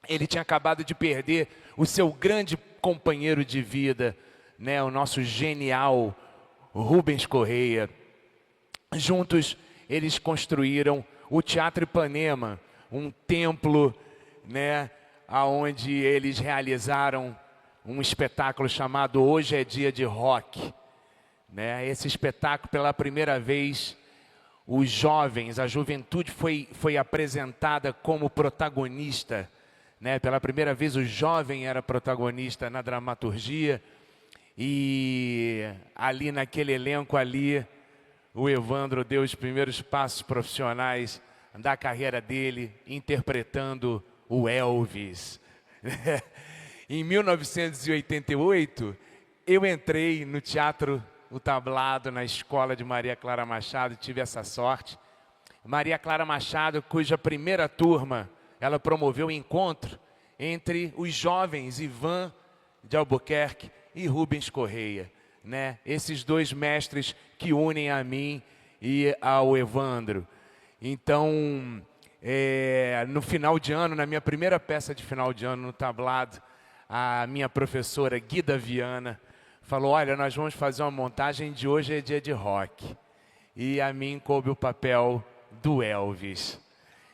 ele tinha acabado de perder o seu grande companheiro de vida, né? O nosso genial Rubens Correia. Juntos, eles construíram o Teatro Ipanema, um templo, né, onde eles realizaram um espetáculo chamado Hoje é Dia de Rock. Né? Esse espetáculo, pela primeira vez, os jovens, a juventude foi apresentada como protagonista. Né? Pela primeira vez, o jovem era protagonista na dramaturgia. E ali naquele elenco ali, o Evandro deu os primeiros passos profissionais da carreira dele, interpretando o Elvis. Em 1988, eu entrei no Teatro O Tablado, na escola de Maria Clara Machado, tive essa sorte. Maria Clara Machado, cuja primeira turma, ela promoveu o encontro entre os jovens Ivan de Albuquerque e Rubens Correia. Né? Esses dois mestres que unem a mim e ao Evandro. Então, no final de ano, na minha primeira peça de final de ano no Tablado, a minha professora Guida Viana falou: olha, nós vamos fazer uma montagem de Hoje é Dia de Rock. E a mim coube o papel do Elvis.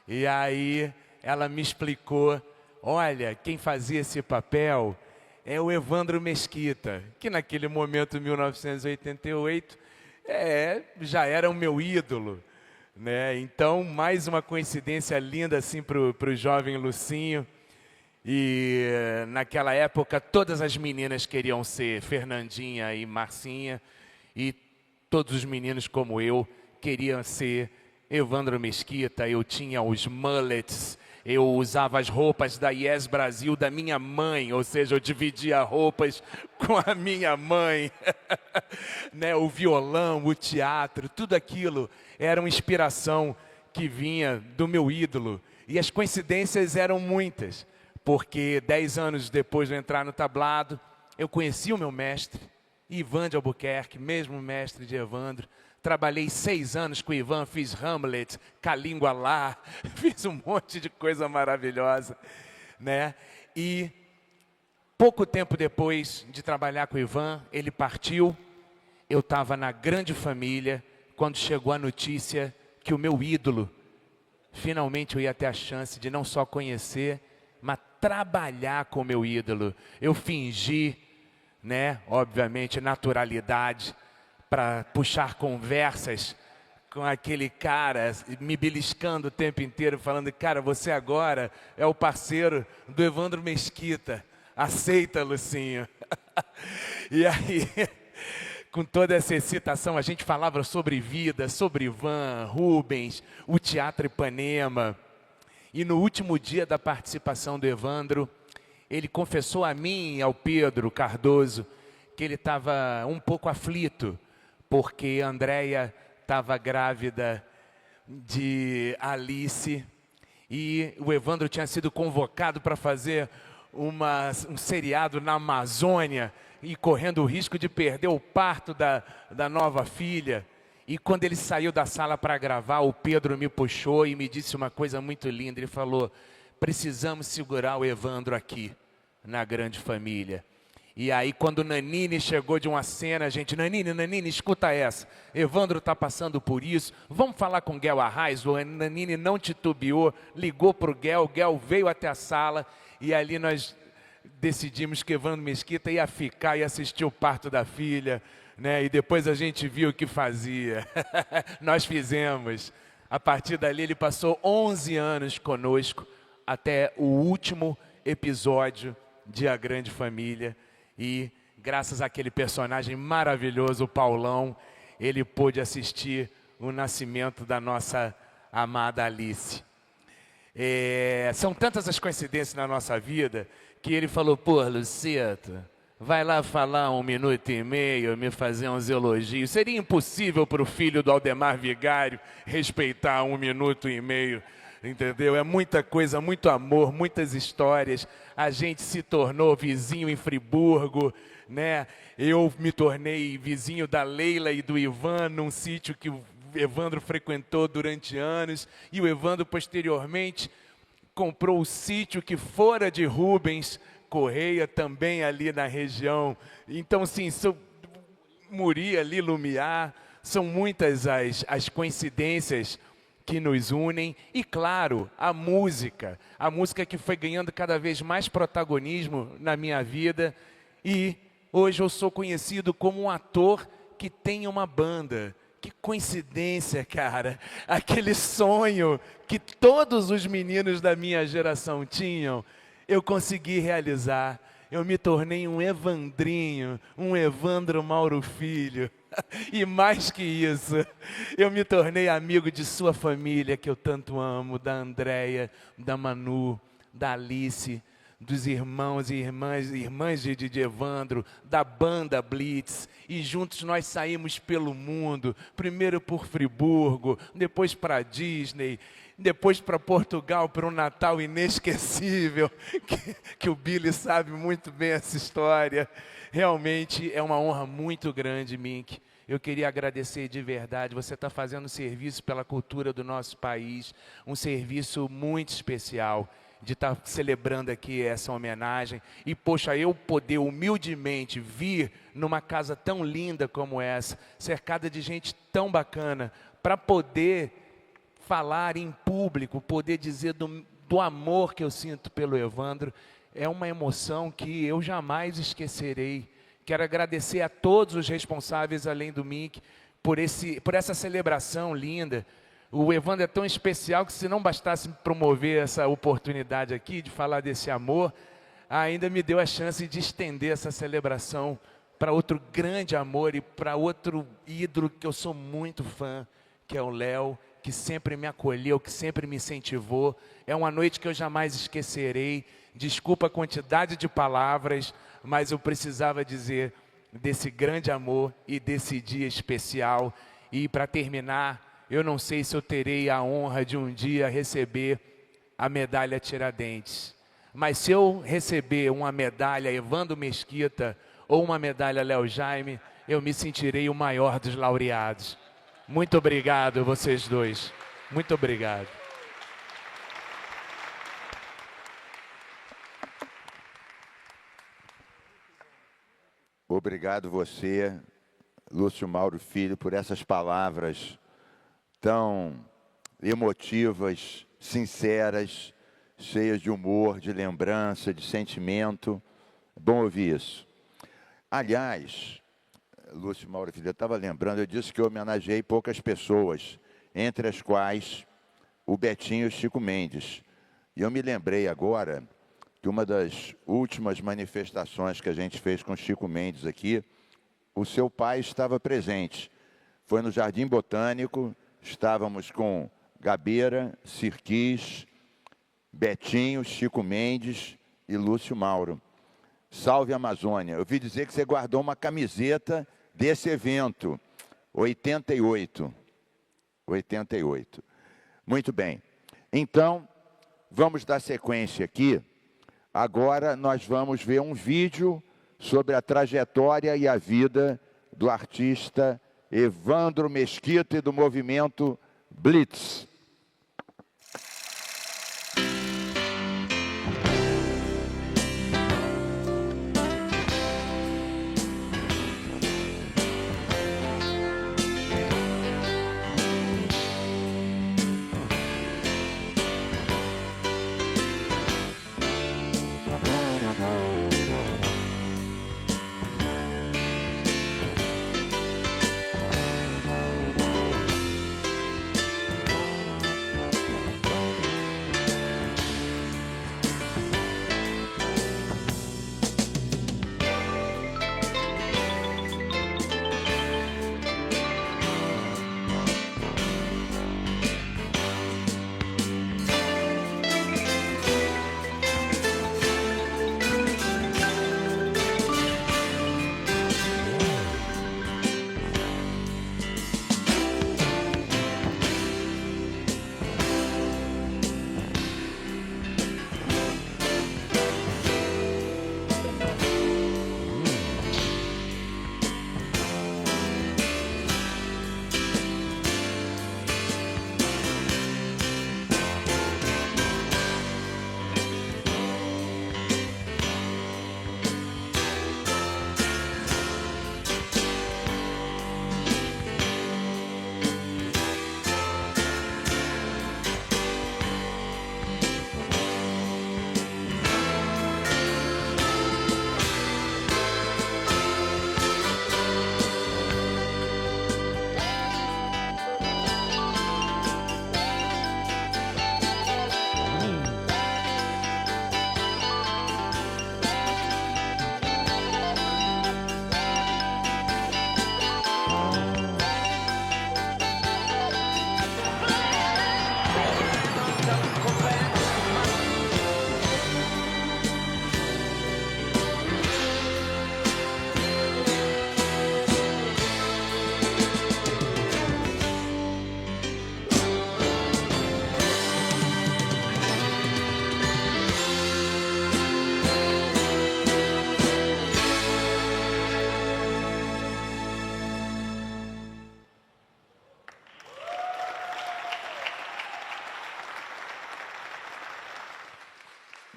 E aí ela me explicou: olha, quem fazia esse papel é o Evandro Mesquita, que naquele momento, 1988, já era o meu ídolo. Né? Então, mais uma coincidência linda assim para o jovem Lucinho. E naquela época, todas as meninas queriam ser Fernandinha e Marcinha, e todos os meninos como eu queriam ser Evandro Mesquita. Eu tinha os mullets, eu usava as roupas da Yes Brasil da minha mãe, ou seja, eu dividia roupas com a minha mãe. Né? O violão, o teatro, tudo aquilo era uma inspiração que vinha do meu ídolo. E as coincidências eram muitas, porque 10 anos depois de eu entrar no Tablado, eu conheci o meu mestre, Ivan de Albuquerque, mesmo mestre de Evandro. Trabalhei 6 anos com o Ivan, fiz Hamlet, Calíngua Lá, fiz um monte de coisa maravilhosa, né? E pouco tempo depois de trabalhar com o Ivan, ele partiu. Eu estava na Grande Família, quando chegou a notícia que o meu ídolo, finalmente eu ia ter a chance de não só conhecer, mas trabalhar com o meu ídolo. Eu fingi, né, obviamente, naturalidade, para puxar conversas com aquele cara, me beliscando o tempo inteiro, falando: cara, você agora é o parceiro do Evandro Mesquita, aceita, Lucinho. E aí, com toda essa excitação, a gente falava sobre vida, sobre Ivan, Rubens, o Teatro Ipanema. E no último dia da participação do Evandro, ele confessou a mim e ao Pedro Cardoso que ele estava um pouco aflito, porque a Andréia estava grávida de Alice e o Evandro tinha sido convocado para fazer um seriado na Amazônia e correndo o risco de perder o parto da nova filha. E quando ele saiu da sala para gravar, o Pedro me puxou e me disse uma coisa muito linda. Ele falou: precisamos segurar o Evandro aqui, na grande família. E aí, quando o Nanini chegou de uma cena, a gente, Nanini, escuta essa. Evandro está passando por isso. Vamos falar com o Guel Arraes. O Nanini não titubeou, ligou para o Guel veio até a sala. E ali nós decidimos que Evandro Mesquita ia ficar e assistir o parto da filha, né? E depois a gente viu o que fazia. Nós fizemos. A partir dali ele passou 11 anos conosco, até o último episódio de A Grande Família. E graças àquele personagem maravilhoso, o Paulão, ele pôde assistir o nascimento da nossa amada Alice. São tantas as coincidências na nossa vida que ele falou: pô, Lucito, vai lá falar 1 minuto e meio, me fazer uns elogios. Seria impossível para o filho do Aldemar Vigário respeitar 1 minuto e meio, entendeu? É muita coisa, muito amor, muitas histórias. A gente se tornou vizinho em Friburgo, né? Eu me tornei vizinho da Leila e do Ivan num sítio que o Evandro frequentou durante anos, e o Evandro posteriormente comprou o sítio que fora de Rubens Correia, também ali na região. Então, sim, Muri ali, Lumiar, são muitas as coincidências que nos unem. E, claro, a música que foi ganhando cada vez mais protagonismo na minha vida. E hoje eu sou conhecido como um ator que tem uma banda. Que coincidência, cara. Aquele sonho que todos os meninos da minha geração tinham, eu consegui realizar. Eu me tornei um Evandrinho, um Evandro Mauro Filho. E mais que isso, eu me tornei amigo de sua família, que eu tanto amo, da Andréia, da Manu, da Alice, dos irmãos e irmãs de Evandro, da banda Blitz, e juntos nós saímos pelo mundo, primeiro por Friburgo, depois para Disney, depois para Portugal, para um Natal inesquecível, que o Billy sabe muito bem essa história. Realmente é uma honra muito grande, Mink. Eu queria agradecer de verdade, você está fazendo um serviço pela cultura do nosso país, um serviço muito especial, de estar celebrando aqui essa homenagem. E, poxa, eu poder humildemente vir numa casa tão linda como essa, cercada de gente tão bacana, para poder falar em público, poder dizer do amor que eu sinto pelo Evandro, é uma emoção que eu jamais esquecerei. Quero agradecer a todos os responsáveis, além do Mink, por essa celebração linda. O Evandro é tão especial que, se não bastasse promover essa oportunidade aqui de falar desse amor, ainda me deu a chance de estender essa celebração para outro grande amor e para outro ídolo que eu sou muito fã, que é o Léo, que sempre me acolheu, que sempre me incentivou. É uma noite que eu jamais esquecerei. Desculpa a quantidade de palavras, mas eu precisava dizer desse grande amor e desse dia especial. E para terminar, eu não sei se eu terei a honra de um dia receber a medalha Tiradentes. Mas se eu receber uma medalha Evandro Mesquita ou uma medalha Léo Jaime, eu me sentirei o maior dos laureados. Muito obrigado, vocês dois. Muito obrigado. Obrigado você, Lúcio Mauro Filho, por essas palavras tão emotivas, sinceras, cheias de humor, de lembrança, de sentimento. É bom ouvir isso. Aliás, Lúcio Mauro Filho, eu estava lembrando, eu disse que eu homenageei poucas pessoas, entre as quais o Betinho e o Chico Mendes. E eu me lembrei agora que uma das últimas manifestações que a gente fez com o Chico Mendes aqui o seu pai estava presente. Foi no Jardim Botânico, estávamos com Gabeira, Sirquis, Betinho, Chico Mendes e Lúcio Mauro. Salve Amazônia. Eu ouvi dizer que você guardou uma camiseta desse evento. 88. 88. Muito bem. Então, vamos dar sequência aqui. Agora nós vamos ver um vídeo sobre a trajetória e a vida do artista Evandro Mesquita e do movimento Blitz.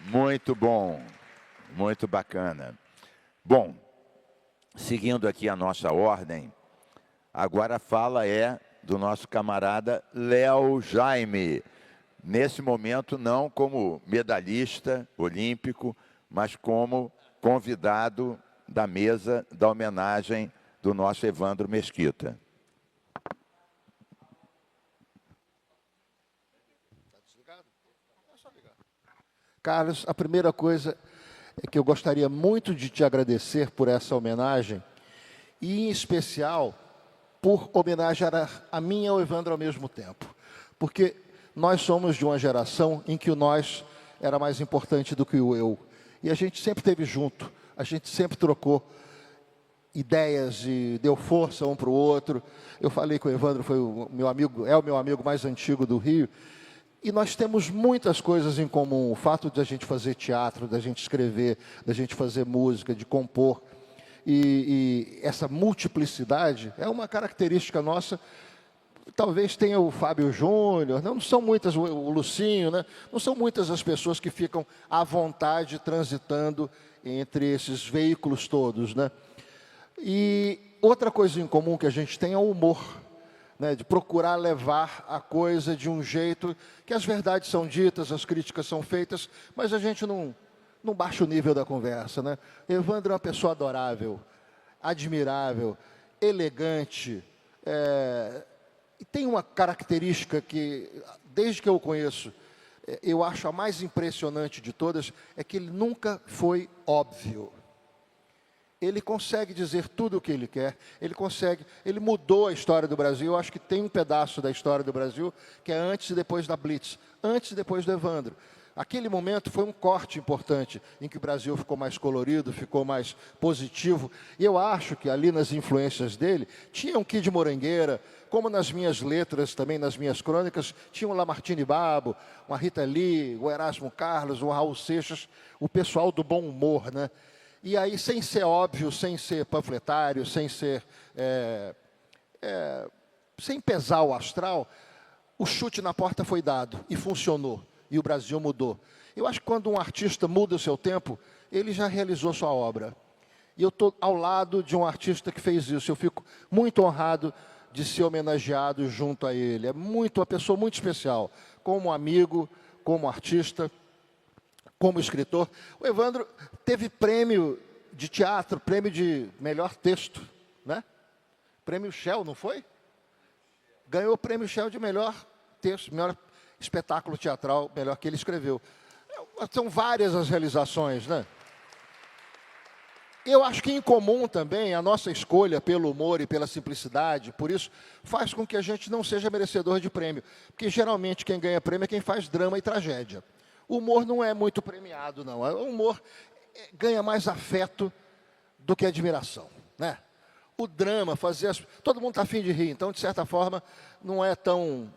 Muito bom, muito bacana. Bom, seguindo aqui a nossa ordem, agora a fala é do nosso camarada Léo Jaime. Nesse momento, não como medalhista olímpico, mas como convidado da mesa da homenagem do nosso Evandro Mesquita. Carlos, a primeira coisa é que eu gostaria muito de te agradecer por essa homenagem, e em especial por homenagear a mim e ao Evandro ao mesmo tempo. Porque nós somos de uma geração em que o nós era mais importante do que o eu. E a gente sempre esteve junto, a gente sempre trocou ideias e deu força um para o outro. Eu falei que o Evandro foi o meu amigo, é o meu amigo mais antigo do Rio. E nós temos muitas coisas em comum. O fato de a gente fazer teatro, da gente escrever, da gente fazer música, de compor. E essa multiplicidade é uma característica nossa. Talvez tenha o Fábio Júnior, não são muitas, o Lucinho, né? Não são muitas as pessoas que ficam à vontade transitando entre esses veículos todos, né? E outra coisa em comum que a gente tem é o humor. Né, de procurar levar a coisa de um jeito que as verdades são ditas, as críticas são feitas, mas a gente não baixa o nível da conversa. Né? Evandro é uma pessoa adorável, admirável, elegante, e tem uma característica que, desde que eu o conheço, eu acho a mais impressionante de todas, é que ele nunca foi óbvio. ele consegue dizer tudo o que ele quer, ele mudou a história do Brasil. Eu acho que tem um pedaço da história do Brasil que é antes e depois da Blitz, antes e depois do Evandro. Aquele momento foi um corte importante, em que o Brasil ficou mais colorido, ficou mais positivo. E eu acho que ali nas influências dele, tinha um Kid Morangueira, como nas minhas letras, também nas minhas crônicas, tinha um Lamartine Babo, uma Rita Lee, o Erasmo Carlos, o Raul Seixas, o pessoal do bom humor, né? E aí, sem ser óbvio, sem ser panfletário, sem ser... sem pesar o astral, o chute na porta foi dado e funcionou. E o Brasil mudou. Eu acho que quando um artista muda o seu tempo, ele já realizou sua obra. E eu estou ao lado de um artista que fez isso. Eu fico muito honrado de ser homenageado junto a ele. É uma pessoa muito especial, como amigo, como artista, como escritor. O Evandro teve prêmio de teatro, prêmio de melhor texto, né? Prêmio Shell, não foi? Ganhou o prêmio Shell de melhor texto, melhor espetáculo teatral, melhor que ele escreveu. São várias as realizações, né? Eu acho que em comum também a nossa escolha pelo humor e pela simplicidade, por isso, faz com que a gente não seja merecedor de prêmio. Porque geralmente quem ganha prêmio é quem faz drama e tragédia. O humor não é muito premiado, não. O humor ganha mais afeto do que admiração, né? O drama, todo mundo está afim de rir, então, de certa forma, não é tão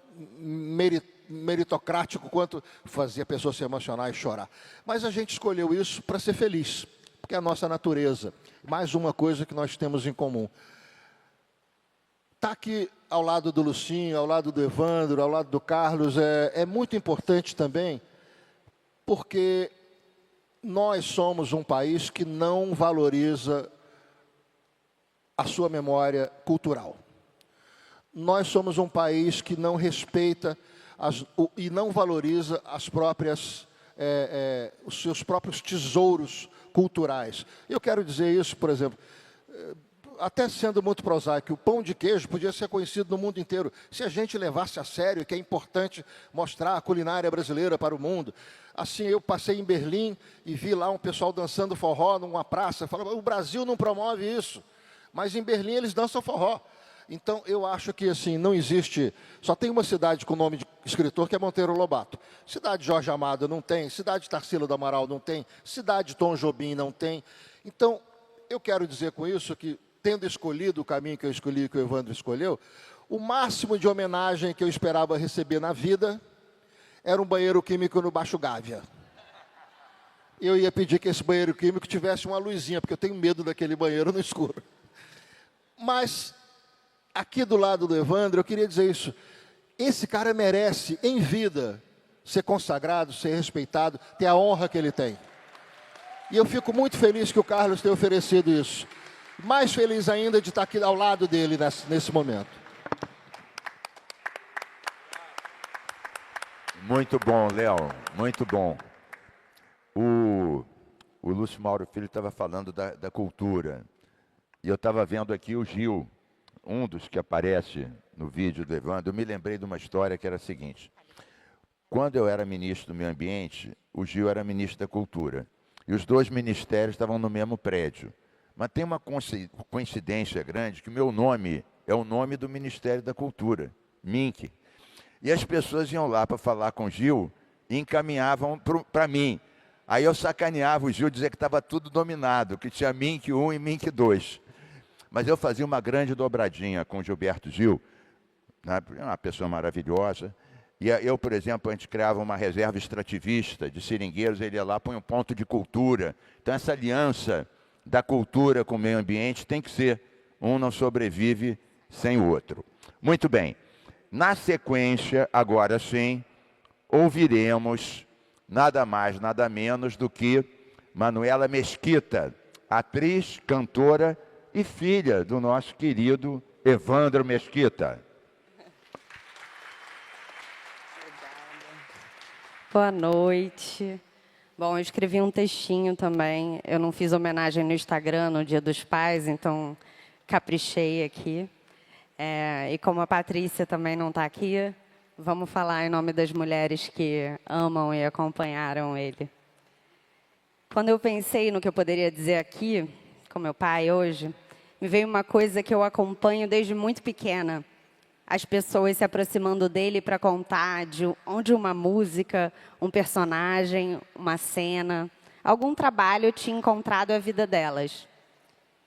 meritocrático quanto fazer a pessoa se emocionar e chorar. Mas a gente escolheu isso para ser feliz, porque é a nossa natureza. Mais uma coisa que nós temos em comum. Estar aqui ao lado do Lucinho, ao lado do Evandro, ao lado do Carlos, é muito importante também, porque nós somos um país que não valoriza a sua memória cultural. Nós somos um país que não respeita e não valoriza os seus próprios tesouros culturais. Eu quero dizer isso, por exemplo, até sendo muito prosaico, o pão de queijo podia ser conhecido no mundo inteiro, se a gente levasse a sério que é importante mostrar a culinária brasileira para o mundo. Assim, eu passei em Berlim e vi lá um pessoal dançando forró numa praça, falava, o Brasil não promove isso, mas em Berlim eles dançam forró. Então, eu acho que assim, não existe... Só tem uma cidade com nome de escritor, que é Monteiro Lobato. Cidade Jorge Amado não tem, cidade Tarsila do Amaral não tem, cidade Tom Jobim não tem. Então, eu quero dizer com isso que, tendo escolhido o caminho que eu escolhi e que o Evandro escolheu, o máximo de homenagem que eu esperava receber na vida era um banheiro químico no Baixo Gávea. Eu ia pedir que esse banheiro químico tivesse uma luzinha, porque eu tenho medo daquele banheiro no escuro. Mas... aqui do lado do Evandro, eu queria dizer isso. Esse cara merece, em vida, ser consagrado, ser respeitado, ter a honra que ele tem. E eu fico muito feliz que o Carlos tenha oferecido isso. Mais feliz ainda de estar aqui ao lado dele nesse momento. Muito bom, Léo, muito bom. O Lúcio Mauro Filho estava falando da cultura. E eu estava vendo aqui o Gil, um dos que aparece no vídeo do Evandro. Eu me lembrei de uma história que era a seguinte. Quando eu era ministro do Meio Ambiente, o Gil era ministro da Cultura. E os dois ministérios estavam no mesmo prédio. Mas tem uma coincidência grande que o meu nome é o nome do Ministério da Cultura, Mink. E as pessoas iam lá para falar com o Gil e encaminhavam para mim. Aí eu sacaneava o Gil, dizia que estava tudo dominado, que tinha Mink 1 e Mink 2. Mas eu fazia uma grande dobradinha com o Gilberto Gil, né? Uma pessoa maravilhosa. E eu, por exemplo, a gente criava uma reserva extrativista de seringueiros, ele ia lá, põe um ponto de cultura. Então, essa aliança da cultura com o meio ambiente tem que ser, um não sobrevive sem o outro. Muito bem. Na sequência, agora sim, ouviremos nada mais, nada menos do que Manuela Mesquita, atriz, cantora e filha do nosso querido Evandro Mesquita. Boa noite. Bom, eu escrevi um textinho também. Eu não fiz homenagem no Instagram no Dia dos Pais, então caprichei aqui. E como a Patrícia também não está aqui, vamos falar em nome das mulheres que amam e acompanharam ele. Quando eu pensei no que eu poderia dizer aqui, com meu pai hoje, me veio uma coisa que eu acompanho desde muito pequena. As pessoas se aproximando dele para contar de onde uma música, um personagem, uma cena, algum trabalho tinha encontrado a vida delas.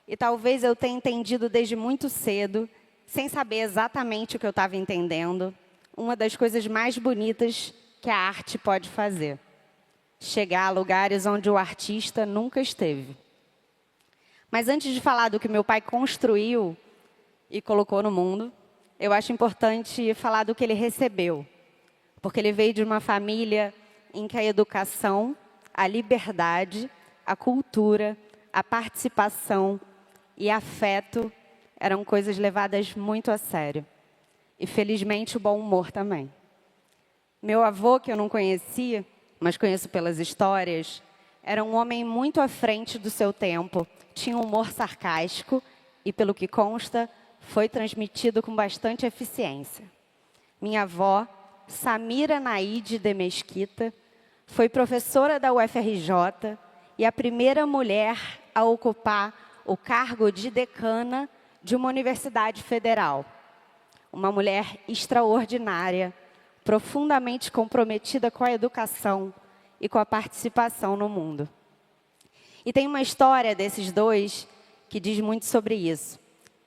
E talvez eu tenha entendido desde muito cedo, sem saber exatamente o que eu estava entendendo, uma das coisas mais bonitas que a arte pode fazer. Chegar a lugares onde o artista nunca esteve. Mas antes de falar do que meu pai construiu e colocou no mundo, eu acho importante falar do que ele recebeu. Porque ele veio de uma família em que a educação, a liberdade, a cultura, a participação e afeto eram coisas levadas muito a sério. E, felizmente, o bom humor também. Meu avô, que eu não conhecia, mas conheço pelas histórias, era um homem muito à frente do seu tempo, tinha um humor sarcástico e, pelo que consta, foi transmitido com bastante eficiência. Minha avó, Samira Naide de Mesquita, foi professora da UFRJ e a primeira mulher a ocupar o cargo de decana de uma universidade federal. Uma mulher extraordinária, profundamente comprometida com a educação e com a participação no mundo. E tem uma história desses dois que diz muito sobre isso.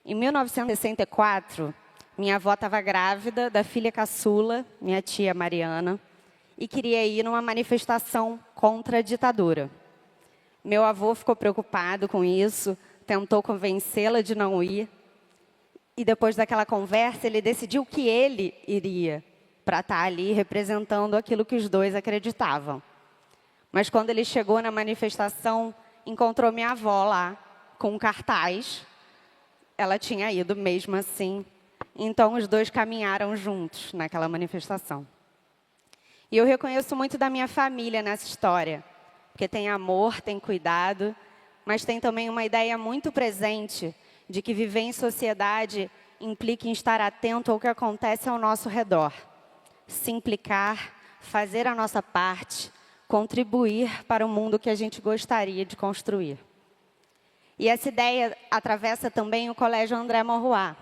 Em 1964, minha avó estava grávida da filha caçula, minha tia Mariana, e queria ir numa manifestação contra a ditadura. Meu avô ficou preocupado com isso, tentou convencê-la de não ir, e depois daquela conversa ele decidiu que ele iria para estar ali representando aquilo que os dois acreditavam. Mas quando ele chegou na manifestação, encontrou minha avó lá, com um cartaz. Ela tinha ido mesmo assim. Então, os dois caminharam juntos naquela manifestação. E eu reconheço muito da minha família nessa história. Porque tem amor, tem cuidado, mas tem também uma ideia muito presente de que viver em sociedade implica em estar atento ao que acontece ao nosso redor. Se implicar, fazer a nossa parte, contribuir para o mundo que a gente gostaria de construir. E essa ideia atravessa também o Colégio André Morroá,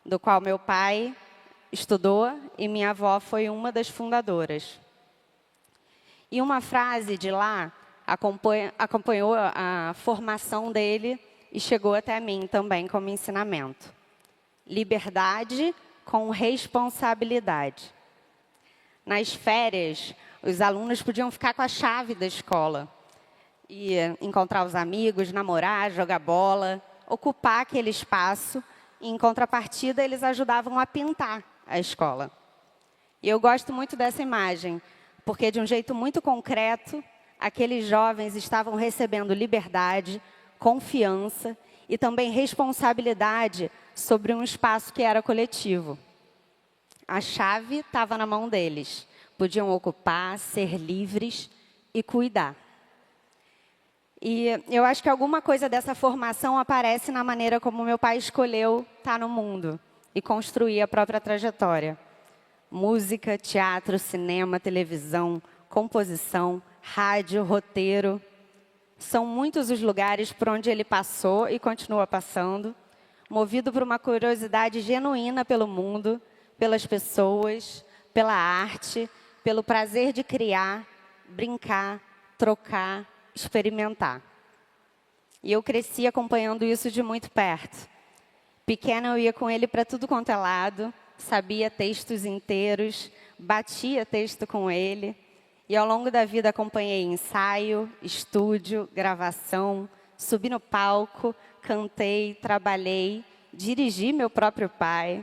do qual meu pai estudou e minha avó foi uma das fundadoras. E uma frase de lá acompanhou a formação dele e chegou até mim também como ensinamento. Liberdade com responsabilidade. Nas férias, os alunos podiam ficar com a chave da escola e encontrar os amigos, namorar, jogar bola, ocupar aquele espaço. E, em contrapartida, eles ajudavam a pintar a escola. E eu gosto muito dessa imagem, porque, de um jeito muito concreto, aqueles jovens estavam recebendo liberdade, confiança e também responsabilidade sobre um espaço que era coletivo. A chave estava na mão deles. Podiam ocupar, ser livres e cuidar. E eu acho que alguma coisa dessa formação aparece na maneira como meu pai escolheu estar no mundo e construir a própria trajetória. Música, teatro, cinema, televisão, composição, rádio, roteiro. São muitos os lugares por onde ele passou e continua passando, movido por uma curiosidade genuína pelo mundo, pelas pessoas, pela arte, pelo prazer de criar, brincar, trocar, experimentar. E eu cresci acompanhando isso de muito perto. Pequena eu ia com ele para tudo quanto é lado, sabia textos inteiros, batia texto com ele. E ao longo da vida acompanhei ensaio, estúdio, gravação, subi no palco, cantei, trabalhei, dirigi meu próprio pai.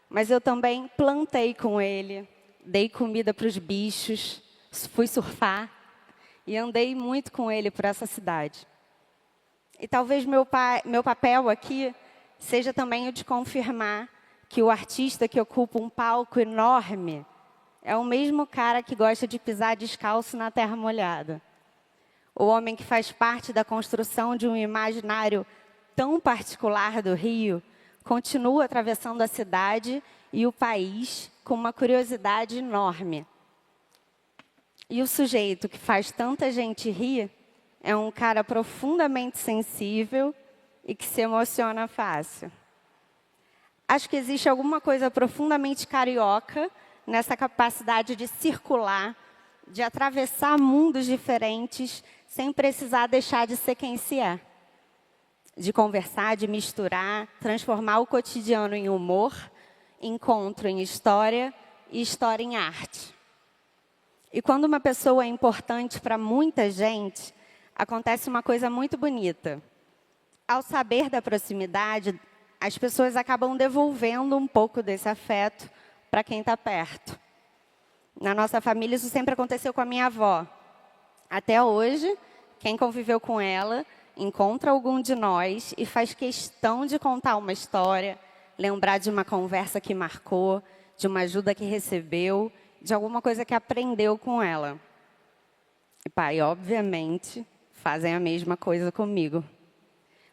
Mas eu também plantei com ele, dei comida para os bichos, fui surfar e andei muito com ele por essa cidade. E talvez meu papel aqui seja também o de confirmar que o artista que ocupa um palco enorme é o mesmo cara que gosta de pisar descalço na terra molhada. O homem que faz parte da construção de um imaginário tão particular do Rio continua atravessando a cidade e o país com uma curiosidade enorme. E o sujeito que faz tanta gente rir é um cara profundamente sensível e que se emociona fácil. Acho que existe alguma coisa profundamente carioca nessa capacidade de circular, de atravessar mundos diferentes sem precisar deixar de ser quem se é. De conversar, de misturar, transformar o cotidiano em humor, encontro em história e história em arte. E quando uma pessoa é importante para muita gente, acontece uma coisa muito bonita. Ao saber da proximidade, as pessoas acabam devolvendo um pouco desse afeto para quem está perto. Na nossa família, isso sempre aconteceu com a minha avó. Até hoje, quem conviveu com ela encontra algum de nós e faz questão de contar uma história, lembrar de uma conversa que marcou, de uma ajuda que recebeu, de alguma coisa que aprendeu com ela. E pai, obviamente, fazem a mesma coisa comigo.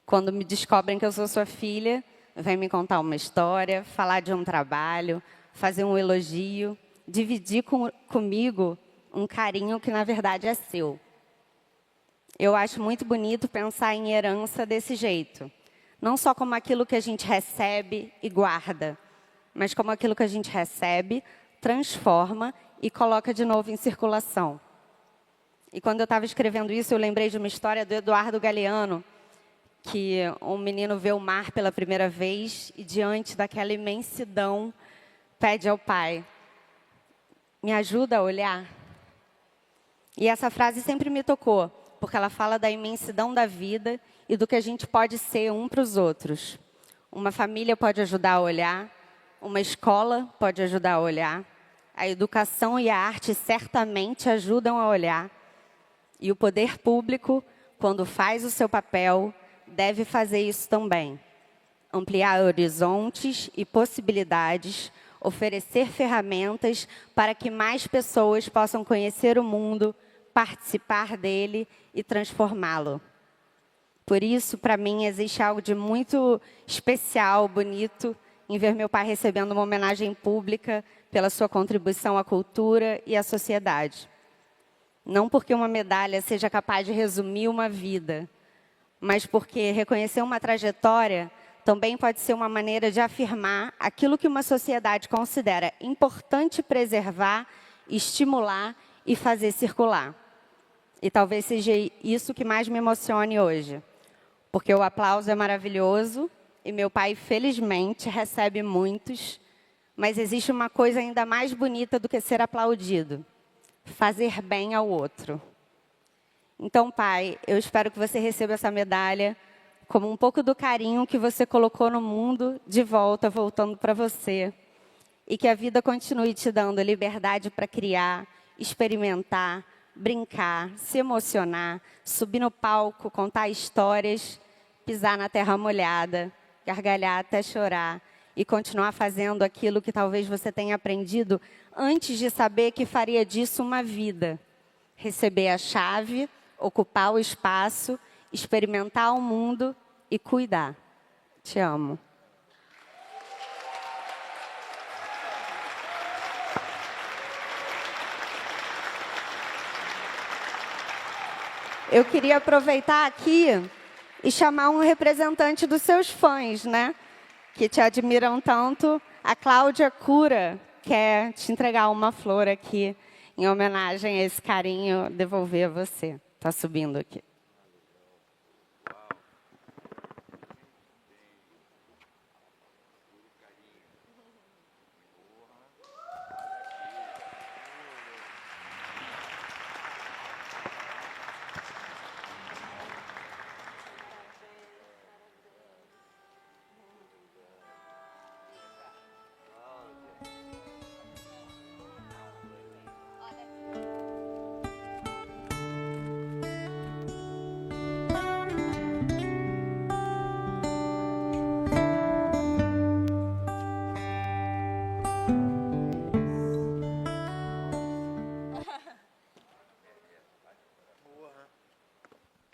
Quando me descobrem que eu sou sua filha, vem me contar uma história, falar de um trabalho, fazer um elogio, dividir comigo um carinho que, na verdade, é seu. Eu acho muito bonito pensar em herança desse jeito. Não só como aquilo que a gente recebe e guarda, mas como aquilo que a gente recebe, transforma e coloca de novo em circulação. E quando eu estava escrevendo isso, eu lembrei de uma história do Eduardo Galeano, que um menino vê o mar pela primeira vez e, diante daquela imensidão, pede ao pai: me ajuda a olhar. E essa frase sempre me tocou, porque ela fala da imensidão da vida e do que a gente pode ser um para os outros. Uma família pode ajudar a olhar, uma escola pode ajudar a olhar, a educação e a arte certamente ajudam a olhar. E o poder público, quando faz o seu papel, deve fazer isso também. Ampliar horizontes e possibilidades, oferecer ferramentas para que mais pessoas possam conhecer o mundo, participar dele e transformá-lo. Por isso, para mim, existe algo de muito especial, bonito, em ver meu pai recebendo uma homenagem pública pela sua contribuição à cultura e à sociedade. Não porque uma medalha seja capaz de resumir uma vida, mas porque reconhecer uma trajetória também pode ser uma maneira de afirmar aquilo que uma sociedade considera importante preservar, estimular e fazer circular. E talvez seja isso que mais me emocione hoje, porque o aplauso é maravilhoso e meu pai, felizmente, recebe muitos, mas existe uma coisa ainda mais bonita do que ser aplaudido: fazer bem ao outro. Então, pai, eu espero que você receba essa medalha como um pouco do carinho que você colocou no mundo de volta, voltando para você. E que a vida continue te dando liberdade para criar, experimentar, brincar, se emocionar, subir no palco, contar histórias, pisar na terra molhada, gargalhar até chorar e continuar fazendo aquilo que talvez você tenha aprendido antes de saber que faria disso uma vida. Receber a chave, ocupar o espaço, experimentar o mundo e cuidar. Te amo. Eu queria aproveitar aqui e chamar um representante dos seus fãs, né? Que te admiram tanto. A Cláudia Cura quer te entregar uma flor aqui em homenagem a esse carinho, devolver a você. Está subindo aqui.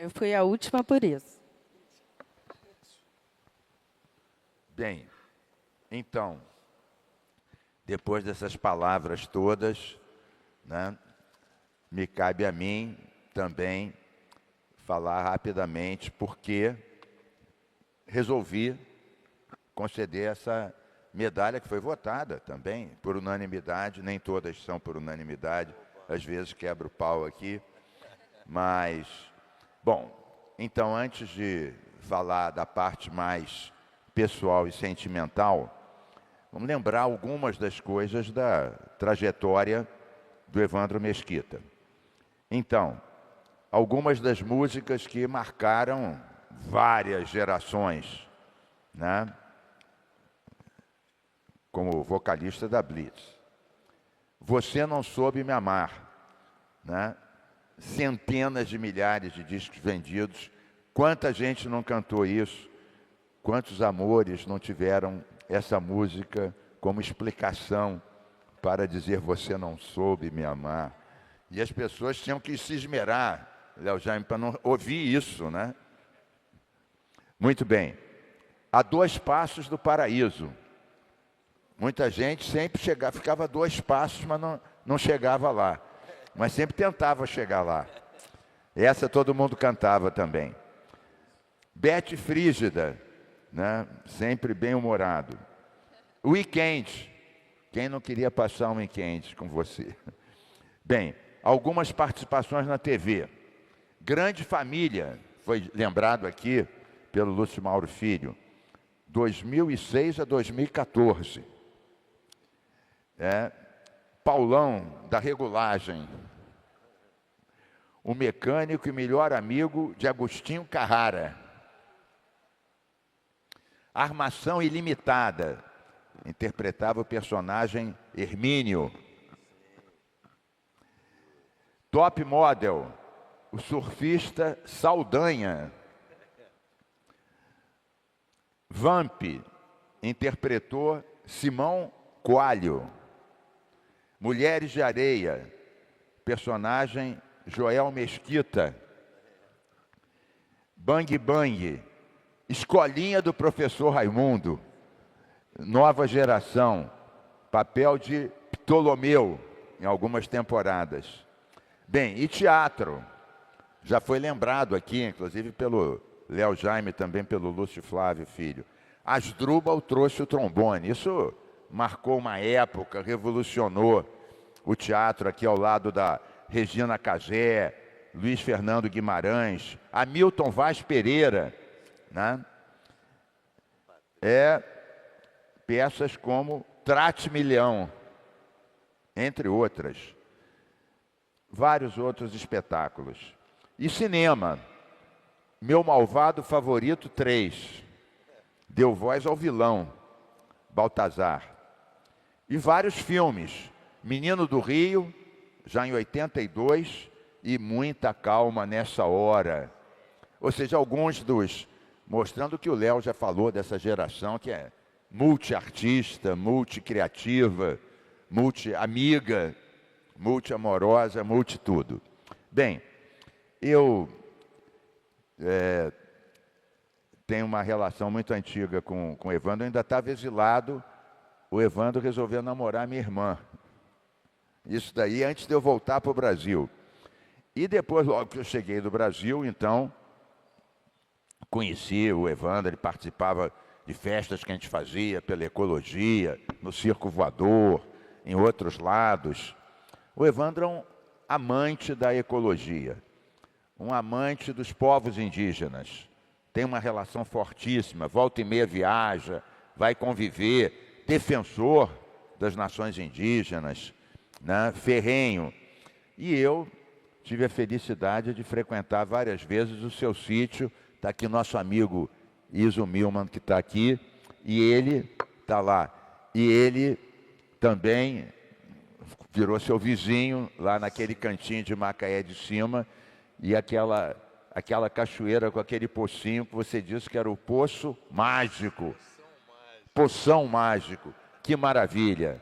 Eu fui a última por isso. Bem, então, depois dessas palavras todas, né, me cabe a mim também falar rapidamente porque resolvi conceder essa medalha que foi votada também por unanimidade, nem todas são por unanimidade, às vezes quebro o pau aqui, mas, bom, então antes de falar da parte mais pessoal e sentimental, vamos lembrar algumas das coisas da trajetória do Evandro Mesquita. Então, algumas das músicas que marcaram várias gerações, né? Como vocalista da Blitz. Você Não Soube Me Amar, né? Centenas de milhares de discos vendidos. Quanta gente não cantou isso? Quantos amores não tiveram essa música como explicação para dizer você não soube me amar? E as pessoas tinham que se esmerar, Léo Jaime, para não ouvir isso, né? Muito bem. A 2 passos do paraíso. Muita gente sempre ficava a 2 passos, mas não chegava lá. Mas sempre tentava chegar lá. Essa todo mundo cantava também. Bete Frígida, né? Sempre bem-humorado. Weekend. Quem não queria passar um weekend com você? Bem, algumas participações na TV. Grande Família, foi lembrado aqui pelo Lúcio Mauro Filho, 2006 a 2014. Paulão, da Regulagem. O mecânico e melhor amigo de Agostinho Carrara. Armação Ilimitada. Interpretava o personagem Hermínio. Top Model, o surfista Saldanha. Vamp, interpretou Simão Coalho. Mulheres de Areia, personagem Joel Mesquita. Bang Bang, Escolinha do Professor Raimundo. Nova Geração, papel de Ptolomeu em algumas temporadas. Bem, e teatro, já foi lembrado aqui, inclusive pelo Léo Jaime, também pelo Lúcio Flávio Filho. Asdrubal trouxe o trombone, isso marcou uma época, revolucionou o teatro aqui ao lado da Regina Casé, Luiz Fernando Guimarães, Hamilton Vaz Pereira, né? Peças como Trate-me Leão, entre outras. Vários outros espetáculos. E cinema. Meu Malvado Favorito 3. Deu voz ao vilão, Baltazar. E vários filmes. Menino do Rio, já em 82, e Muita Calma Nessa Hora. Ou seja, alguns dos... Mostrando que o Léo já falou dessa geração que é multiartista, multicriativa, multi-amiga, multi-amorosa, multi-tudo. Bem, eu tenho uma relação muito antiga com o Evandro. Eu ainda estava exilado, o Evandro resolveu namorar minha irmã. Isso daí antes de eu voltar para o Brasil. E depois, logo que eu cheguei do Brasil, então, conheci o Evandro, ele participava de festas que a gente fazia pela ecologia, no Circo Voador, em outros lados. O Evandro é um amante da ecologia, um amante dos povos indígenas. Tem uma relação fortíssima, volta e meia viaja, vai conviver, defensor das nações indígenas, né? Ferrenho. E eu tive a felicidade de frequentar várias vezes o seu sítio. Está aqui nosso amigo Iso Milman, que está aqui, e ele está lá. E ele também virou seu vizinho lá naquele cantinho de Macaé de Cima, e aquela cachoeira com aquele pocinho que você disse que era o Poço Mágico. Poção Mágico. Que maravilha.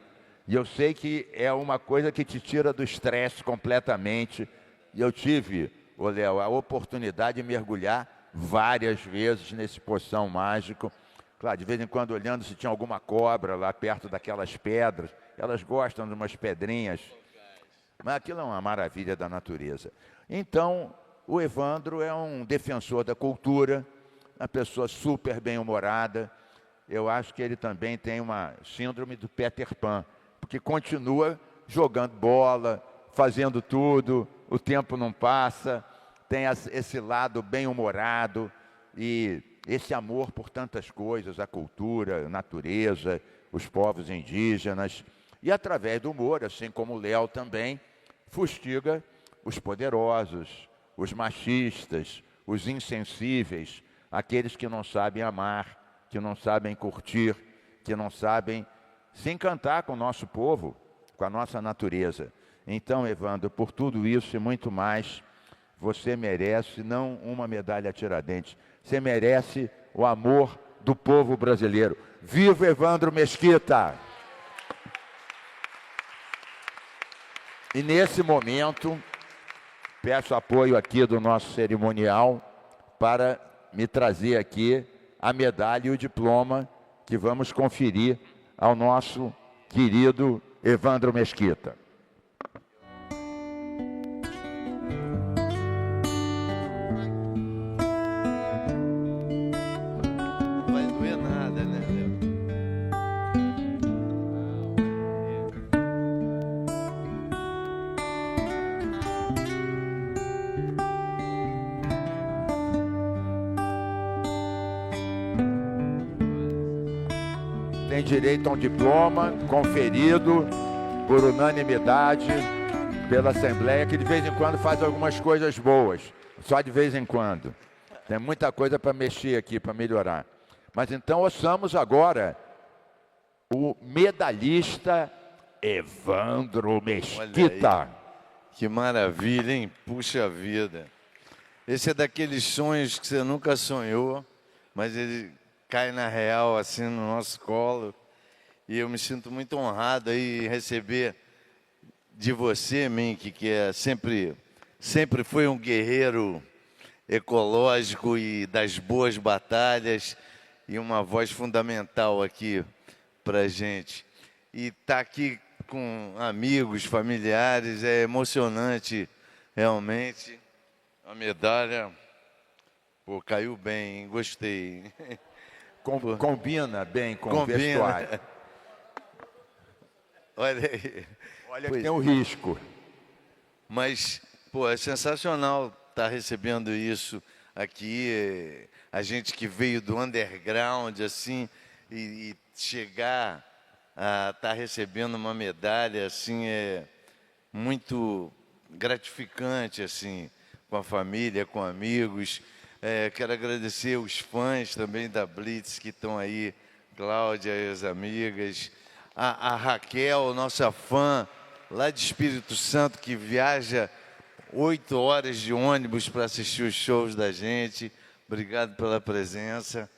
E eu sei que é uma coisa que te tira do estresse completamente. E eu tive, Léo, a oportunidade de mergulhar várias vezes nesse Poção Mágico. Claro, de vez em quando olhando se tinha alguma cobra lá perto daquelas pedras. Elas gostam de umas pedrinhas. Mas aquilo é uma maravilha da natureza. Então, o Evandro é um defensor da cultura, uma pessoa super bem-humorada. Eu acho que ele também tem uma síndrome do Peter Pan, porque continua jogando bola, fazendo tudo, o tempo não passa, tem esse lado bem-humorado e esse amor por tantas coisas, a cultura, a natureza, os povos indígenas. E através do humor, assim como o Léo também, fustiga os poderosos, os machistas, os insensíveis, aqueles que não sabem amar, que não sabem curtir, que não sabem se encantar com o nosso povo, com a nossa natureza. Então, Evandro, por tudo isso e muito mais, você merece não uma medalha Tiradentes, você merece o amor do povo brasileiro. Viva Evandro Mesquita! E nesse momento, peço apoio aqui do nosso cerimonial para me trazer aqui a medalha e o diploma que vamos conferir ao nosso querido Evandro Mesquita. Não vai doer nada, né, Léo? Tem direito a um diploma conferido por unanimidade pela Assembleia, que de vez em quando faz algumas coisas boas, só de vez em quando. Tem muita coisa para mexer aqui, para melhorar. Mas então ouçamos agora o medalhista Evandro Mesquita. Que maravilha, hein? Puxa vida. Esse é daqueles sonhos que você nunca sonhou, mas ele cai na real, assim, no nosso colo. E eu me sinto muito honrado aí em receber de você, Mink, que é sempre foi um guerreiro ecológico e das boas batalhas e uma voz fundamental aqui para a gente. E estar aqui com amigos, familiares, é emocionante, realmente. A medalha, pô, caiu bem, gostei. Combina bem com o vestuário. Olha aí. Olha que tem um risco. Mas, pô, é sensacional estar recebendo isso aqui. A gente que veio do underground, assim, e chegar a estar recebendo uma medalha, assim, é muito gratificante, assim, com a família, com amigos. Quero agradecer os fãs também da Blitz que estão aí, Cláudia e as amigas, a Raquel, nossa fã lá de Espírito Santo, que viaja 8 horas de ônibus para assistir os shows da gente. Obrigado pela presença.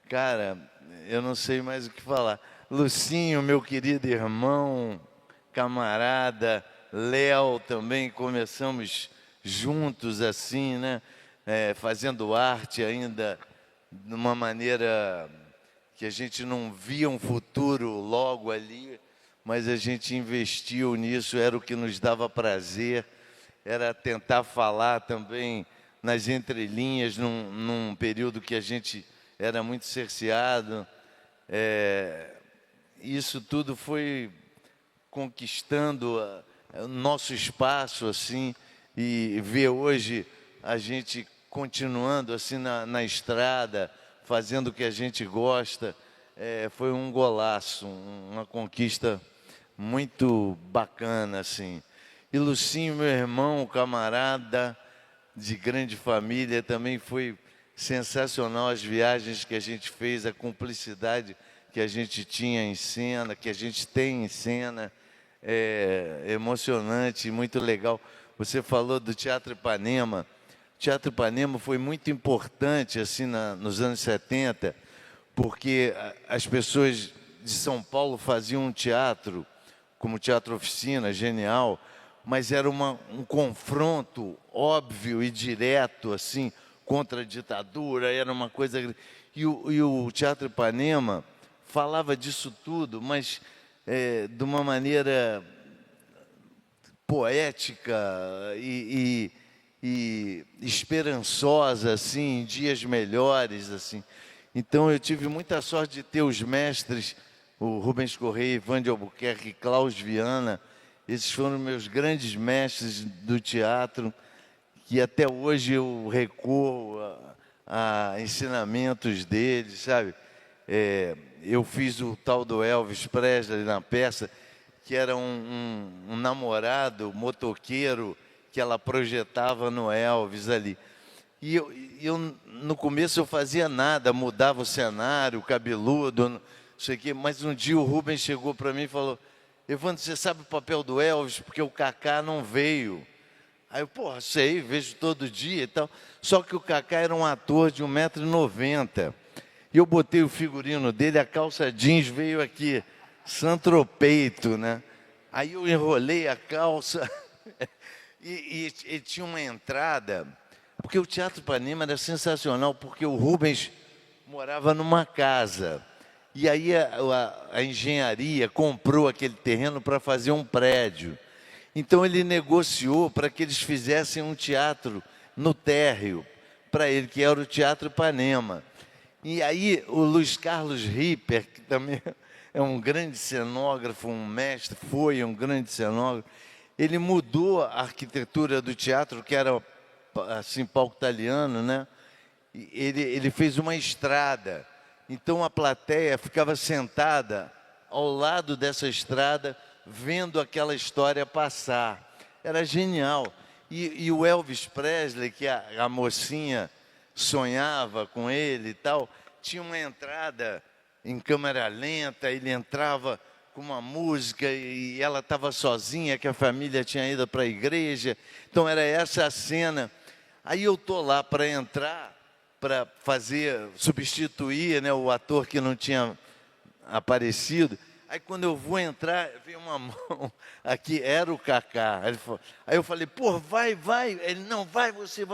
Cara, eu não sei mais o que falar. Lucinho, meu querido irmão, camarada, Léo também, começamos juntos assim, né? Fazendo arte ainda de uma maneira que a gente não via um futuro logo ali, mas a gente investiu nisso, era o que nos dava prazer, era tentar falar também nas entrelinhas, num período que a gente era muito cerceado. Isso tudo foi conquistando o nosso espaço, assim, e ver hoje a gente continuando assim na estrada, fazendo o que a gente gosta, foi um golaço, uma conquista muito bacana, assim. E Lucinho, meu irmão, camarada de grande família, também foi sensacional as viagens que a gente fez, a cumplicidade que a gente tinha em cena, que a gente tem em cena, emocionante, muito legal. Você falou do Teatro Ipanema. O Teatro Ipanema foi muito importante assim nos anos 70, porque as pessoas de São Paulo faziam um teatro, como Teatro Oficina, genial, mas era um confronto óbvio e direto assim contra a ditadura, era uma coisa... E o Teatro Ipanema falava disso tudo, mas de uma maneira poética e esperançosa, assim, em dias melhores, assim. Então, eu tive muita sorte de ter os mestres, o Rubens Correia, Ivan de Albuquerque, Klaus Viana. Esses foram meus grandes mestres do teatro, que até hoje eu recorro a ensinamentos deles, sabe? Eu fiz o tal do Elvis Presley na peça, que era um namorado motoqueiro que ela projetava no Elvis ali. E eu no começo eu fazia nada, mudava o cenário, cabeludo, não sei o quê, mas um dia o Rubens chegou para mim e falou: Evandro, você sabe o papel do Elvis? Porque o Cacá não veio. Aí eu, porra, sei, vejo todo dia e tal. Só que o Cacá era um ator de 1,90 m. E eu botei o figurino dele, a calça jeans veio aqui, santropeito, né? Aí eu enrolei a calça e tinha uma entrada, porque o Teatro Ipanema era sensacional, porque o Rubens morava numa casa. E aí a engenharia comprou aquele terreno para fazer um prédio. Então ele negociou para que eles fizessem um teatro no térreo, para ele, que era o Teatro Ipanema. E aí o Luiz Carlos Ripper, que também é um grande cenógrafo, um mestre, foi um grande cenógrafo, ele mudou a arquitetura do teatro, que era assim, palco italiano, né? Ele fez uma estrada. Então a plateia ficava sentada ao lado dessa estrada, vendo aquela história passar. Era genial. E o Elvis Presley, que a mocinha sonhava com ele e tal, tinha uma entrada em câmera lenta, ele entrava com uma música e ela estava sozinha, que a família tinha ido para a igreja. Então era essa a cena. Aí eu estou lá para entrar, para substituir, né, o ator que não tinha aparecido. Aí quando eu vou entrar, veio uma mão aqui, era o Cacá. Aí eu falei, pô, vai. Ele, não, vai você.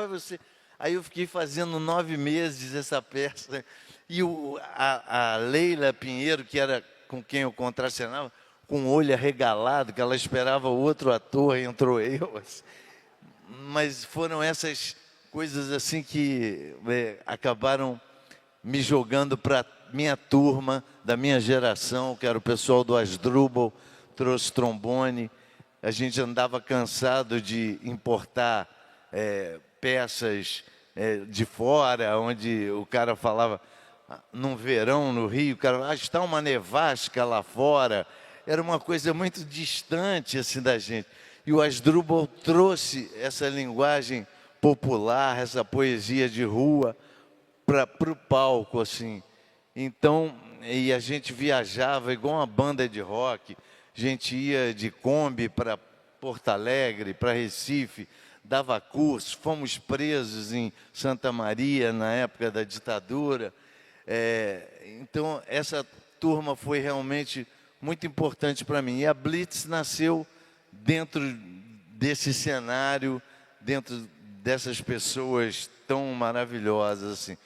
Aí eu fiquei fazendo 9 meses essa peça. E a Leila Pinheiro, que era com quem eu contracenava, com o olho arregalado, que ela esperava outro ator, entrou eu. Assim. Mas foram essas coisas assim que acabaram me jogando para minha turma, da minha geração, que era o pessoal do Asdrubal, trouxe trombone. A gente andava cansado de importar peças de fora, onde o cara falava, num verão no Rio, o cara, está uma nevasca lá fora. Era uma coisa muito distante assim da gente. E o Asdrubal trouxe essa linguagem popular, essa poesia de rua, para o palco, assim. Então, e a gente viajava igual uma banda de rock. A gente ia de Kombi para Porto Alegre, para Recife, dava curso. Fomos presos em Santa Maria, na época da ditadura. Então, essa turma foi realmente muito importante para mim. E a Blitz nasceu dentro desse cenário, dentro dessas pessoas tão maravilhosas, assim.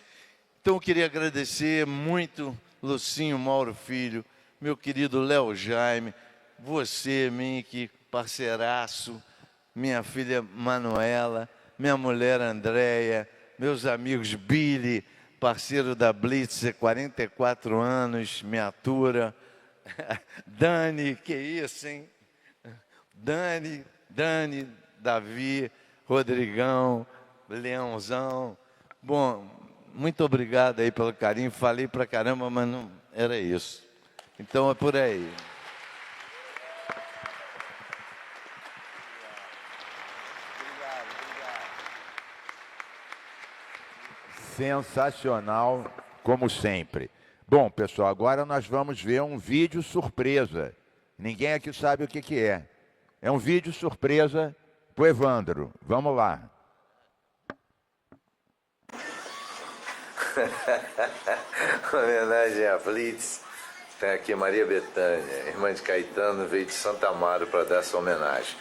Então, eu queria agradecer muito Lucinho Mauro Filho, meu querido Léo Jaime, você, Mink, parceiraço, minha filha Manuela, minha mulher Andréia, meus amigos Billy, parceiro da Blitz há 44 anos, me atura. Dani, que isso, hein? Dani, Davi, Rodrigão, Leãozão. Bom, muito obrigado aí pelo carinho. Falei pra caramba, mas não era isso. Então é por aí. Sensacional, como sempre. Bom, pessoal, agora nós vamos ver um vídeo surpresa. Ninguém aqui sabe o que é. É um vídeo surpresa pro Evandro. Vamos lá. Homenagem à Blitz. Tem aqui Maria Bethânia, irmã de Caetano, veio de Santa Amaro para dar essa homenagem.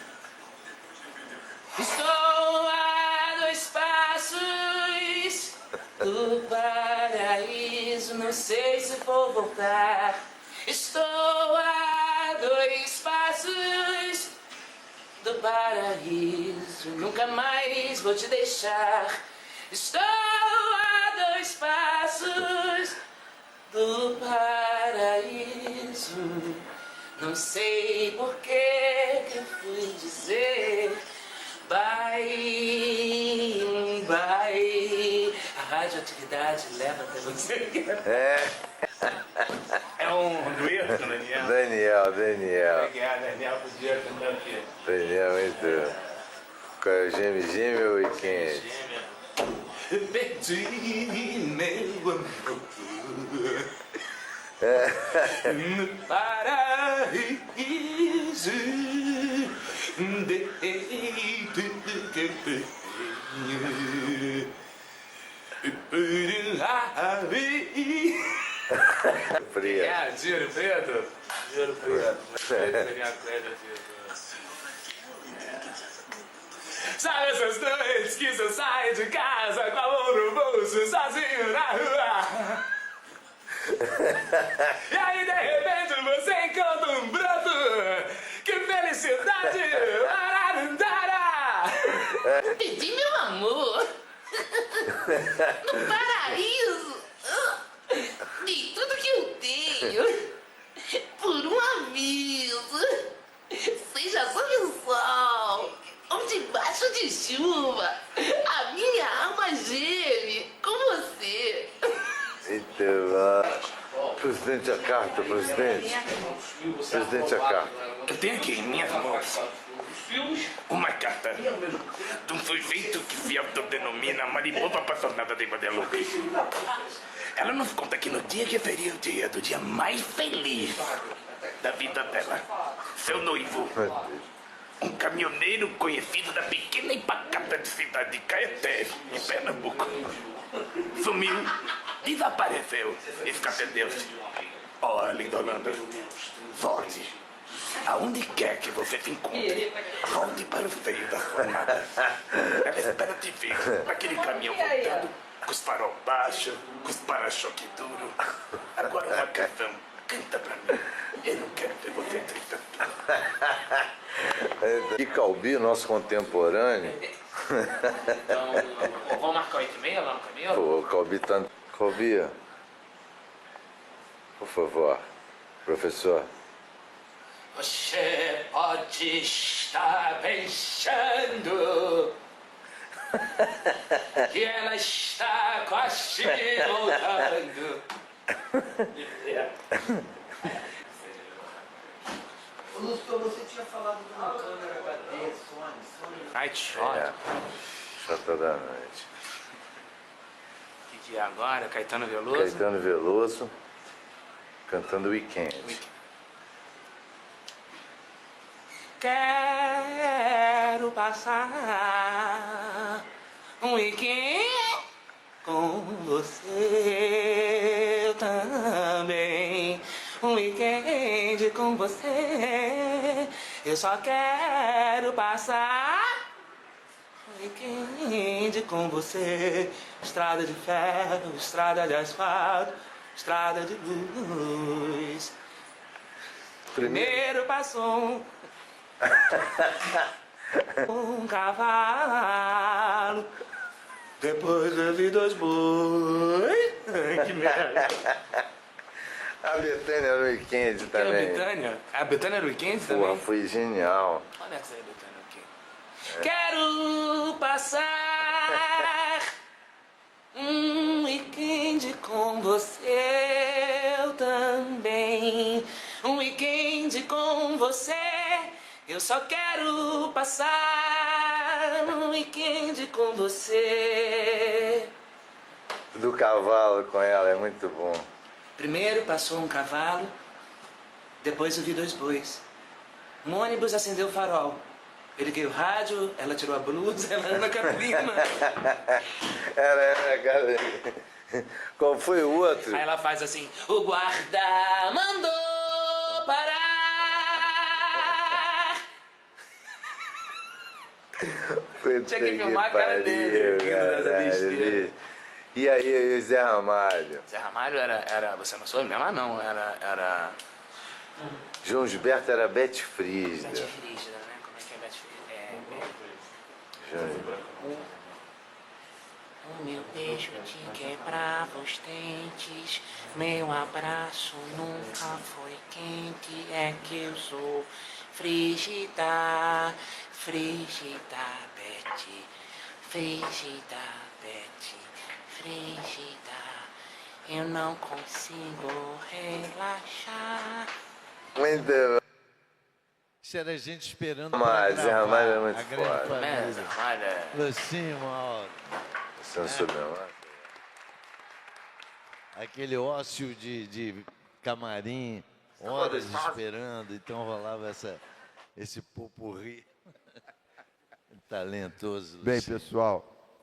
Estou a 2 passos do paraíso, não sei se vou voltar. Estou a 2 passos do paraíso, nunca mais vou te deixar. Estou a 2 passos do paraíso. Não sei por que eu fui dizer bye, bye. A radioatividade leva até você. É um dueto, Daniel? Daniel. Daniel podia cantar o quê? Daniel, muito. Gêmeo ou Weekend? Perdi meu amor no paraíso. Deito que Fria. Juro Preto. Juro Preto. Sabe essas noites que você sai de casa com a mão no bolso, sozinho na rua? E aí de repente você encontra um broto. Que felicidade! Ararandara! Pedi meu amor no paraíso. Dei tudo que eu tenho por um aviso. Seja sob o sol ou debaixo de chuva, a minha alma geme com você. Então, presidente, a carta, presidente. Presidente, a carta. Eu tenho aqui em minhas mãos uma carta de um sujeito que se autodenomina mariposa apaixonada de Guadalupe. Ela nos conta que no dia que seria o dia mais feliz da vida dela, seu noivo, um caminhoneiro conhecido da pequena e pacata de cidade de Caeté, em Pernambuco, sumiu, desapareceu, escapedeu-se. Oh, Lindolanda, volte. Aonde quer que você se encontre, volte para o seio da sua amada. Ela espera te ver naquele caminhão voltando, com os farol baixos, com os para-choque duro. Agora uma canção, canta pra mim. Eu não quero ver você triste. E Calbi, nosso contemporâneo. Então, vamos marcar 8h30 lá no caminho? Pô, o Calbi tá. Calbi, por favor, professor. Você pode estar pensando que ela está quase voltando. Lúcio, você tinha falado de uma câmera HD, Sony. Night Shot. Shot da noite. Que dia é agora? Caetano Veloso? Caetano Veloso, cantando Weekend. Quero passar um weekend com você também. Um weekend com você. Eu só quero passar um weekend com você. Estrada de ferro, estrada de asfalto, estrada de luz. Primeiro passou um cavalo, depois eu vi 2 bois. Que merda. A Betânia era o Weekend também. A Betânia? A Betânia era o Weekend também? Porra, foi genial. Olha essa aí, Betânia aqui. Quero passar um weekend com você, eu também. Um weekend com você. Eu só quero passar um weekend com você. Do cavalo com ela, é muito bom. Primeiro passou um cavalo, depois eu vi 2 bois. Um ônibus acendeu o farol. Eu liguei o rádio, ela tirou a blusa, ela Ana Carolina. Ela era Carolina. Qual foi o outro? Aí ela faz assim, o guarda mandou parar. Tinha que filmar a cara dele, rindo dessa besteira. E aí, o Zé Ramalho? Zé Ramalho era você não soube? Minha não, era... João Gilberto era Bete Frígida. Bete Frígida, né? Como é que é Bete Frígida? O meu beijo te quebrava os dentes, meu abraço nunca foi quente, é que eu sou frígida, frígida, Betty, frígida, Betty, frígida, eu não consigo relaxar. Muito bom. Isso era a gente esperando Mas pra é, gravar. mas é muito A grande foda. família. Lucinho, ó. Você não soube, não? Aquele ócio de camarim, horas esperando, então rolava esse popurri. Talentoso. Bem, Lucinho. pessoal,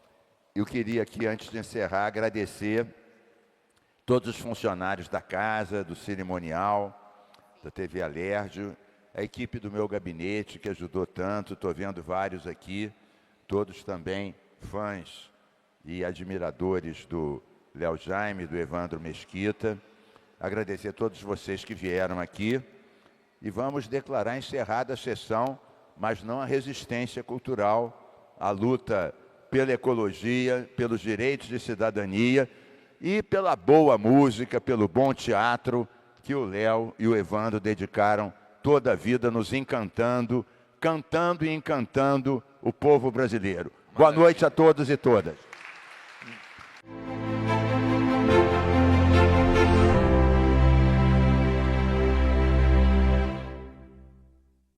eu queria aqui, antes de encerrar, agradecer todos os funcionários da casa, do cerimonial, da TV Alérgio, a equipe do meu gabinete, que ajudou tanto, estou vendo vários aqui, todos também fãs e admiradores do Léo Jaime, do Evandro Mesquita. Agradecer a todos vocês que vieram aqui e vamos declarar encerrada a sessão, mas não a resistência cultural, a luta pela ecologia, pelos direitos de cidadania e pela boa música, pelo bom teatro que o Léo e o Evandro dedicaram toda a vida nos encantando, cantando e encantando o povo brasileiro. Boa noite a todos e todas.